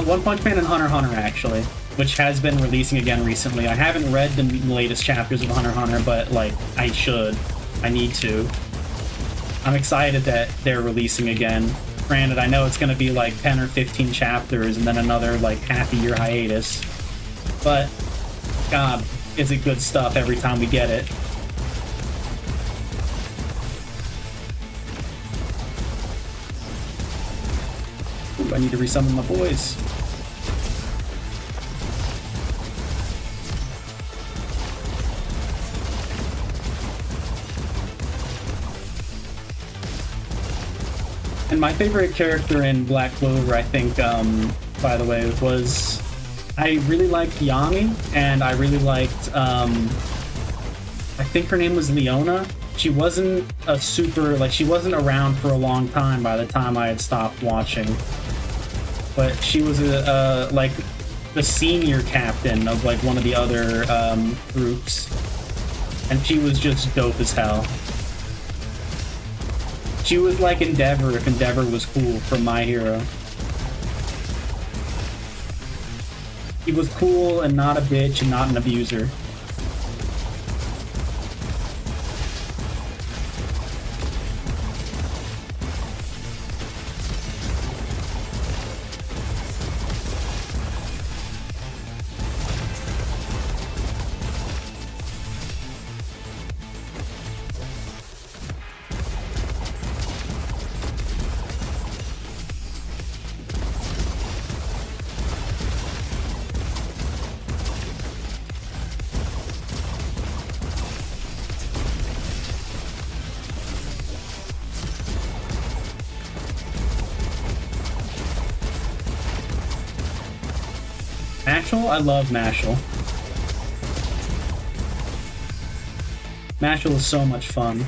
One Punch Man and Hunter x Hunter, actually, which has been releasing again recently. I haven't read the latest chapters of Hunter x Hunter, but I should. I need to. I'm excited that they're releasing again. Granted, I know it's going to be 10 or 15 chapters and then another half a year hiatus. But, God, is it good stuff every time we get it. Ooh, I need to resummon my boys. And my favorite character in Black Clover, I think, by the way, was... I really liked Yami, and I really liked, I think her name was Leona. She wasn't she wasn't around for a long time by the time I had stopped watching. But she was, the senior captain of, one of the other, groups. And she was just dope as hell. She was like Endeavor if Endeavor was cool from My Hero. He was cool and not a bitch and not an abuser. Mashal? I love Mashal. Mashal is so much fun.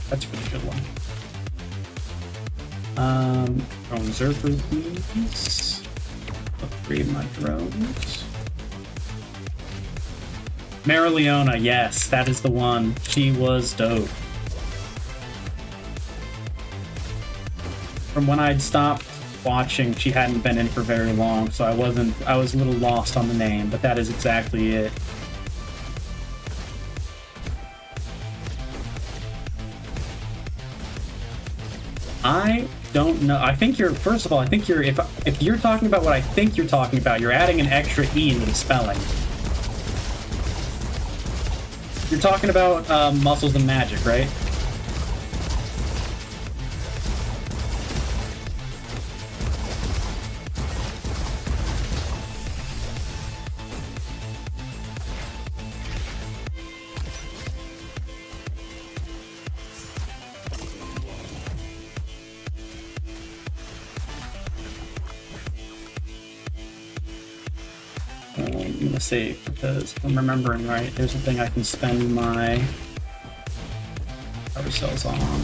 That's a really good one. Drone Zerpers, please. Upgrade my drones. Marileona, yes, that is the one. She was dope. From when I'd stopped watching, she hadn't been in for very long, so I was a little lost on the name, but that is exactly it. I don't know. I think you're, first of all, I think you're, if you're talking about what I think you're talking about, you're adding an extra E into the spelling. You're talking about Muscles and Magic, right? I'm gonna save because if I'm remembering right, there's a thing I can spend my power cells on.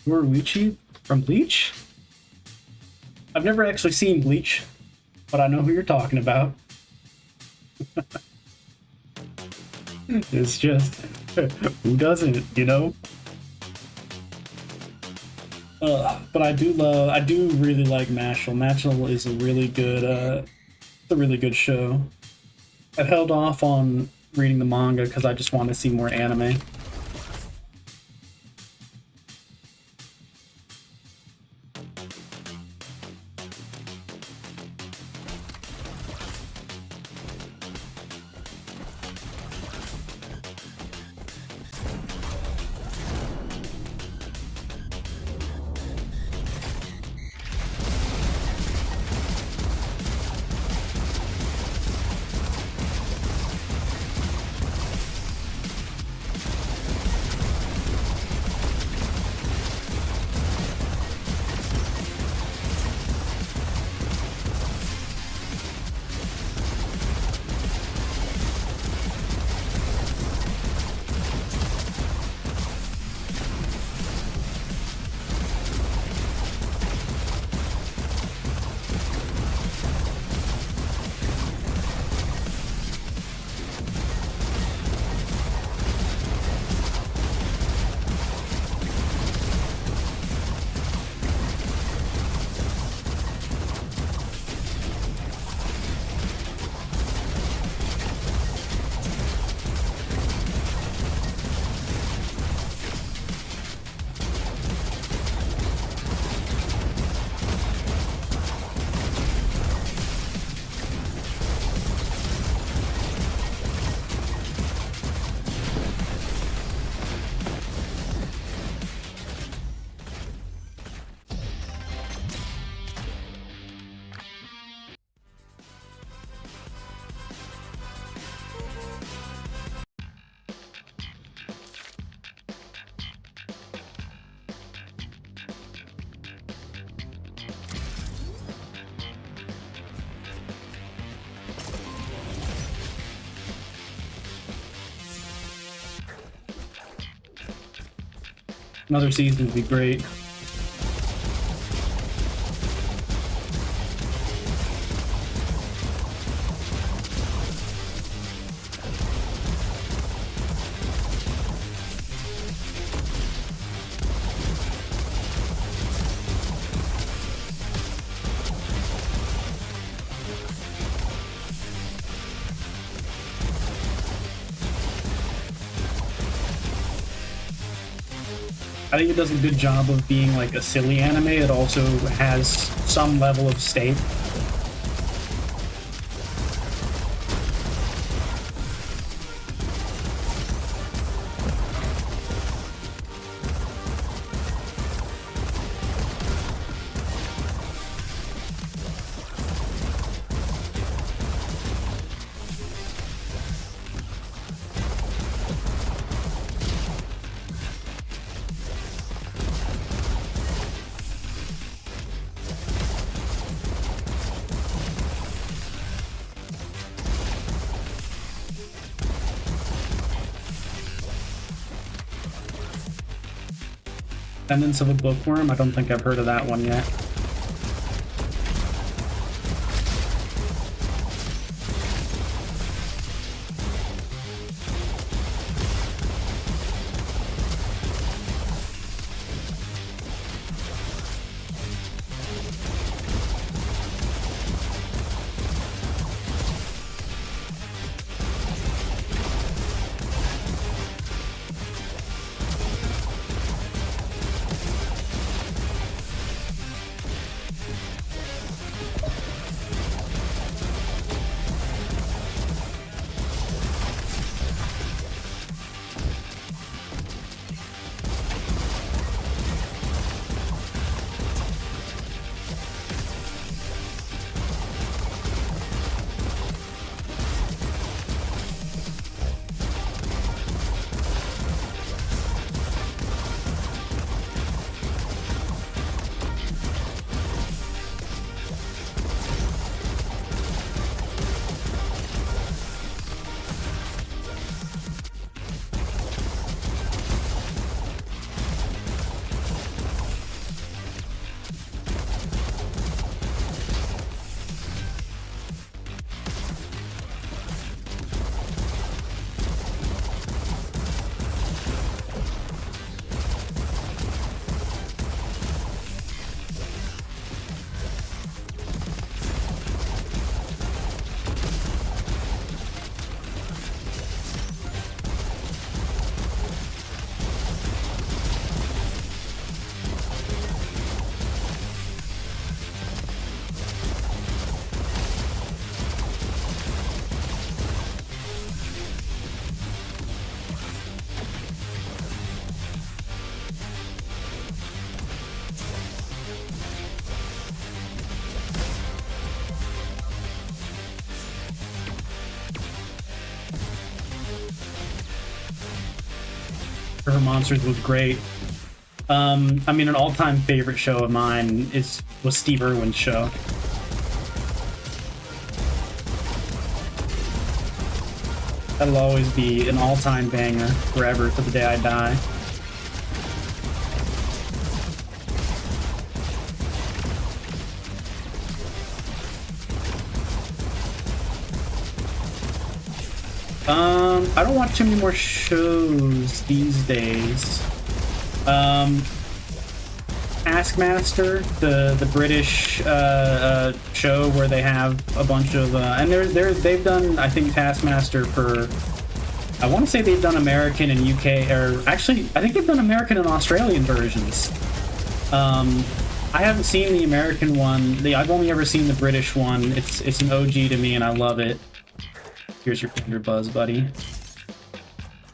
Luigi from Bleach? I've never actually seen Bleach, but I know who you're talking about. It's just, who doesn't, you know? But I do really like Mashal. Mashal is a really good show. I've held off on reading the manga because I just want to see more anime. Another season would be great. I think it does a good job of being like a silly anime. It also has some level of stake. Descendants of a Bookworm? I don't think I've heard of that one yet. River Monsters was great. I mean, an all-time favorite show of mine was Steve Irwin's show. That'll always be an all-time banger forever to the day I die. I don't watch too many more shows these days. Taskmaster, the British show where they have a bunch of and they've done, I think, Taskmaster for, I want to say they've done American and UK, or actually I think they've done American and Australian versions. I haven't seen the American one. I've only ever seen the British one. It's an OG to me and I love it. Here's your finger buzz, buddy.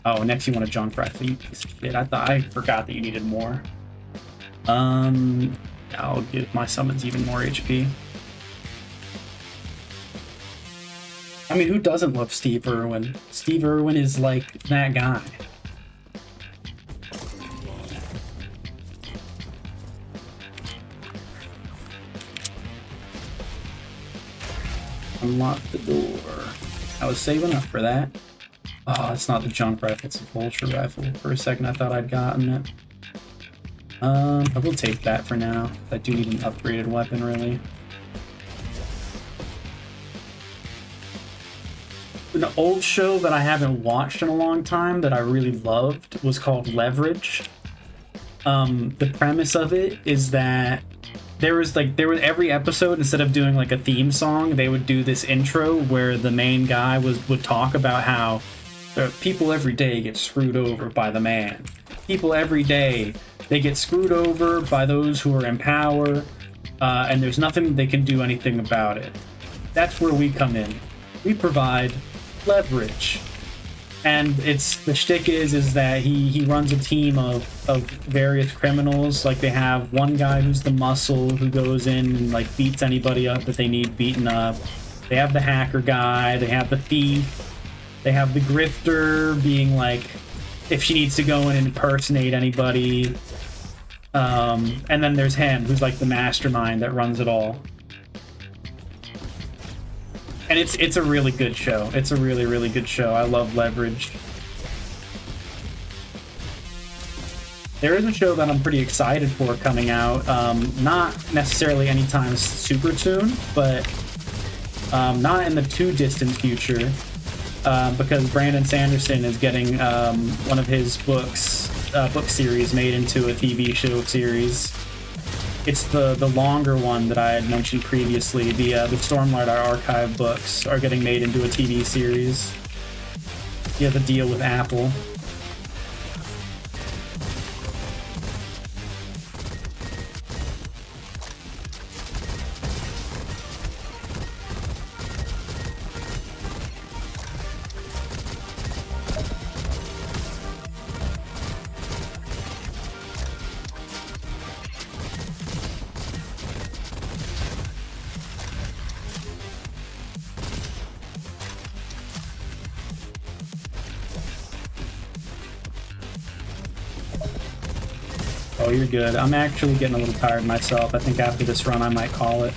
Oh, next you want a junk rifle, you piece of shit. I forgot that you needed more. I'll give my summons even more HP. I mean, who doesn't love Steve Irwin? Steve Irwin is like that guy. Unlock the door. I was saving up for that. Oh, it's not the junk rifle, it's a vulture rifle. For a second I thought I'd gotten it. I will take that for now. I do need an upgraded weapon, really. An old show that I haven't watched in a long time that I really loved was called Leverage. The premise of it is that there was every episode, instead of doing like a theme song, they would do this intro where the main guy would talk about how people every day get screwed over by the man. People every day, they get screwed over by those who are in power, and there's nothing they can do anything about it. That's where we come in. We provide leverage. And the shtick is that he runs a team of various criminals. Like, they have one guy who's the muscle, who goes in and like beats anybody up that they need beaten up. They have the hacker guy, they have the thief, they have the grifter, being like, if she needs to go in and impersonate anybody. And then there's him, who's like the mastermind that runs it all. And it's a really good show. It's a really, really good show. I love Leverage. There is a show that I'm pretty excited for coming out. Not necessarily anytime super soon, but not in the too distant future. Because Brandon Sanderson is getting one of his book series made into a TV show series. It's the longer one that I had mentioned previously. The Stormlight Archive books are getting made into a TV series. He has a deal with Apple. Oh, you're good. I'm actually getting a little tired myself. I think after this run I might call it.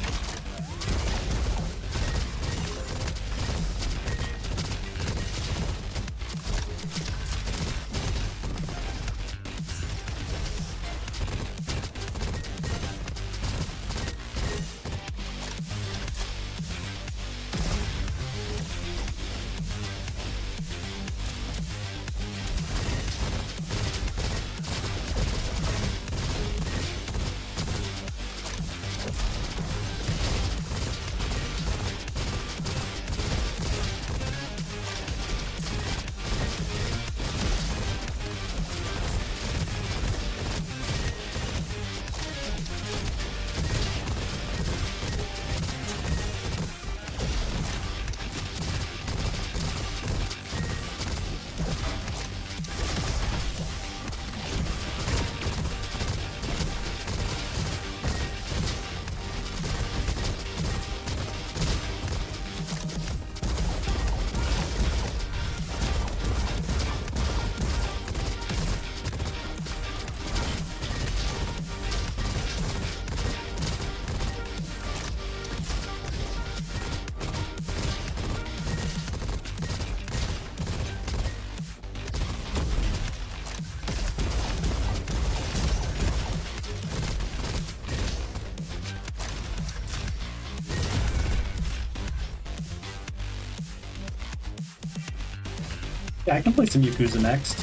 Yeah, I can play some Yakuza next.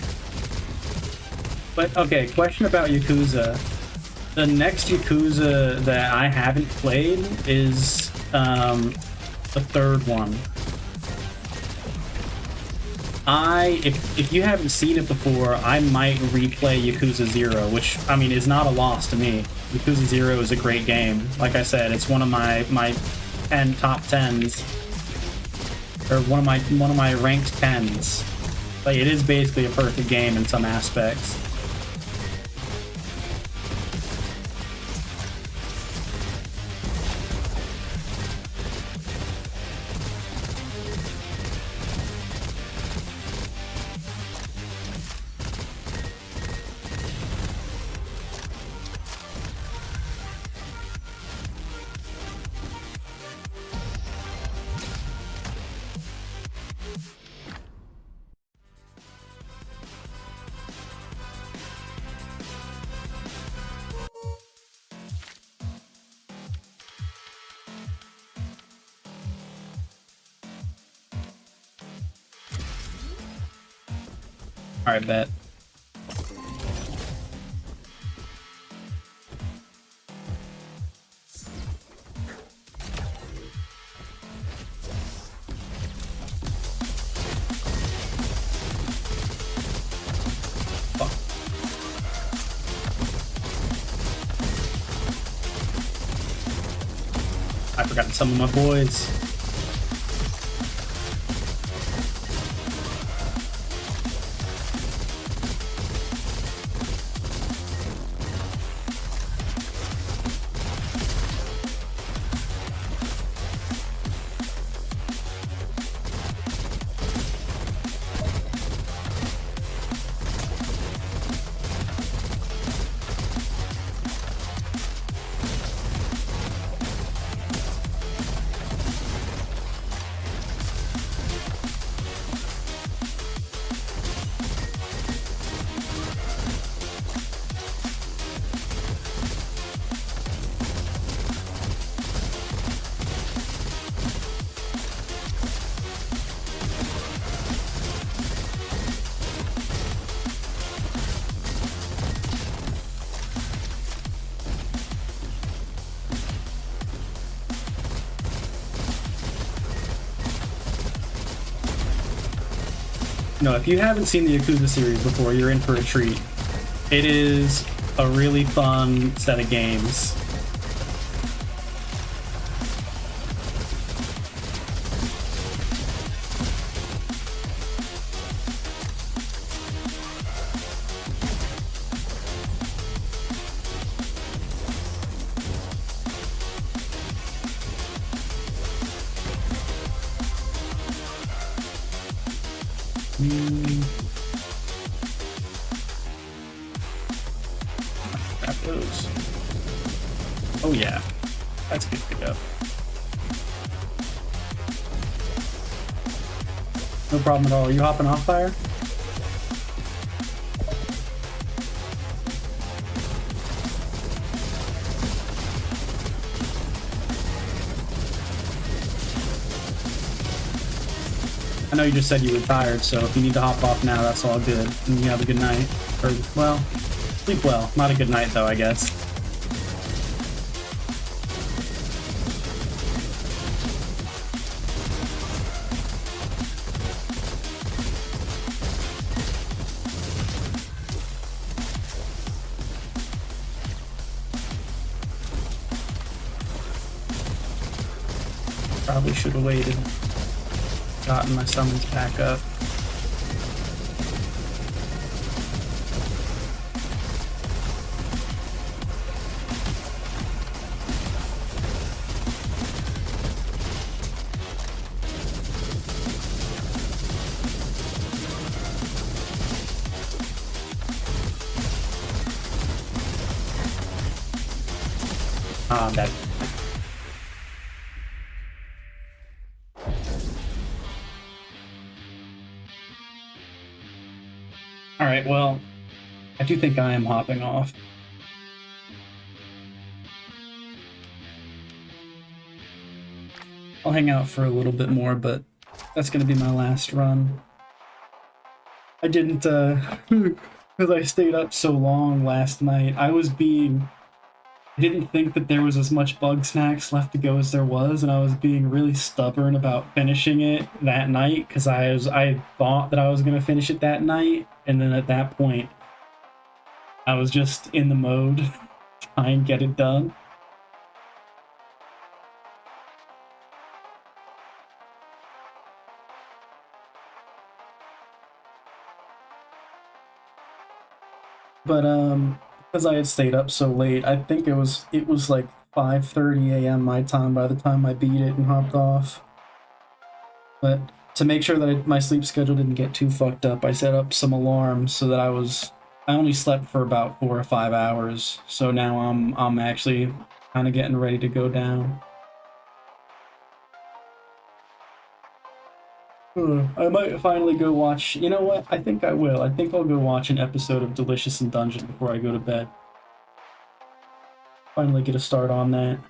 But, okay, question about Yakuza. The next Yakuza that I haven't played is, the third one. If you haven't seen it before, I might replay Yakuza 0, which, I mean, is not a loss to me. Yakuza 0 is a great game. Like I said, it's one of my top 10s. Or one of my ranked 10s. Like, it is basically a perfect game in some aspects. Alright, bet. Fuck. I forgot some of my boys. No, if you haven't seen the Yakuza series before, you're in for a treat. It is a really fun set of games. Grab those. Oh yeah, that's good to go. No problem at all. Are you hopping off fire? I know you just said you were tired, so if you need to hop off now, that's all good. And you have a good night. Or, well, sleep well. Not a good night, though, I guess. Probably should have waited. Gotten my summons back up. That. Alright, well, I do think I am hopping off. I'll hang out for a little bit more, but that's gonna be my last run. I didn't, because I stayed up so long last night, I didn't think that there was as much bug snacks left to go as there was, and I was being really stubborn about finishing it that night, because I thought that I was gonna finish it that night, and then at that point, I was just in the mode to try and get it done. But because I had stayed up so late, I think it was like 5:30 a.m. my time by the time I beat it and hopped off. But to make sure that my sleep schedule didn't get too fucked up, I set up some alarms so that I only slept for about 4 or 5 hours. So now I'm actually kind of getting ready to go down. I might finally go watch. You know what? I think I will. I think I'll go watch an episode of Delicious in Dungeon before I go to bed. Finally get a start on that.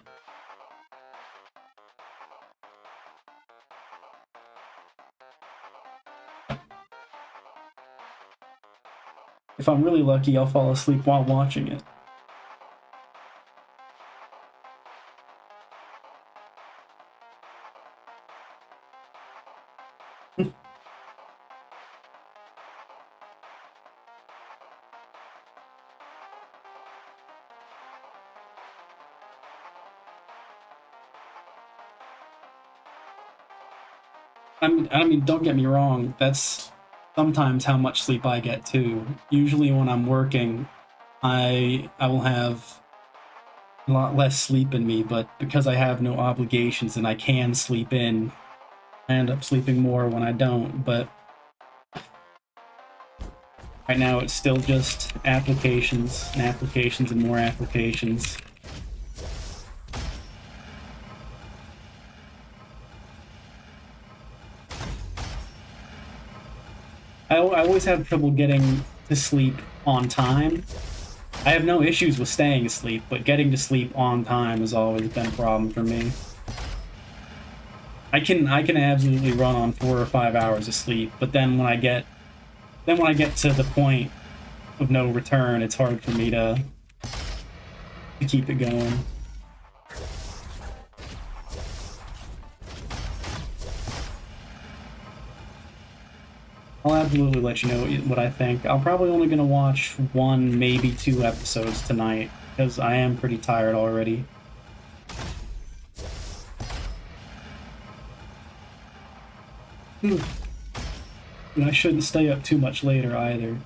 If I'm really lucky, I'll fall asleep while watching it. I mean, don't get me wrong. That's sometimes how much sleep I get too. Usually, when I'm working, I will have a lot less sleep in me, but because I have no obligations and I can sleep in, I end up sleeping more when I don't. But right now, it's still just applications and applications and more applications. I always have trouble getting to sleep on time. I have no issues with staying asleep, but getting to sleep on time has always been a problem for me. I can absolutely run on 4 or 5 hours of sleep, but then when I get to the point of no return, it's hard for me to keep it going. I'll absolutely let you know what I think. I'm probably only gonna watch 1, maybe 2 episodes tonight, because I am pretty tired already. And I shouldn't stay up too much later either.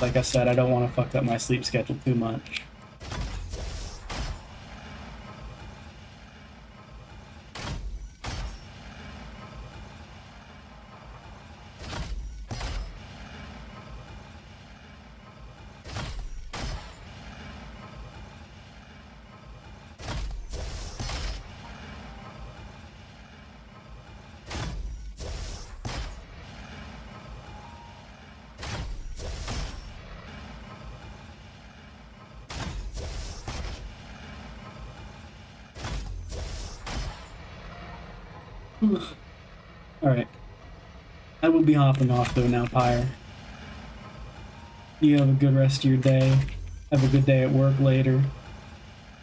Like I said, I don't want to fuck up my sleep schedule too much. Alright. I will be hopping off though now, Pyre. You have a good rest of your day. Have a good day at work later.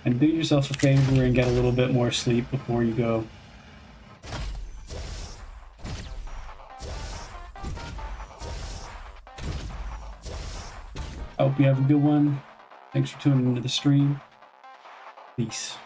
And do yourself a favor and get a little bit more sleep before you go. I hope you have a good one. Thanks for tuning into the stream. Peace.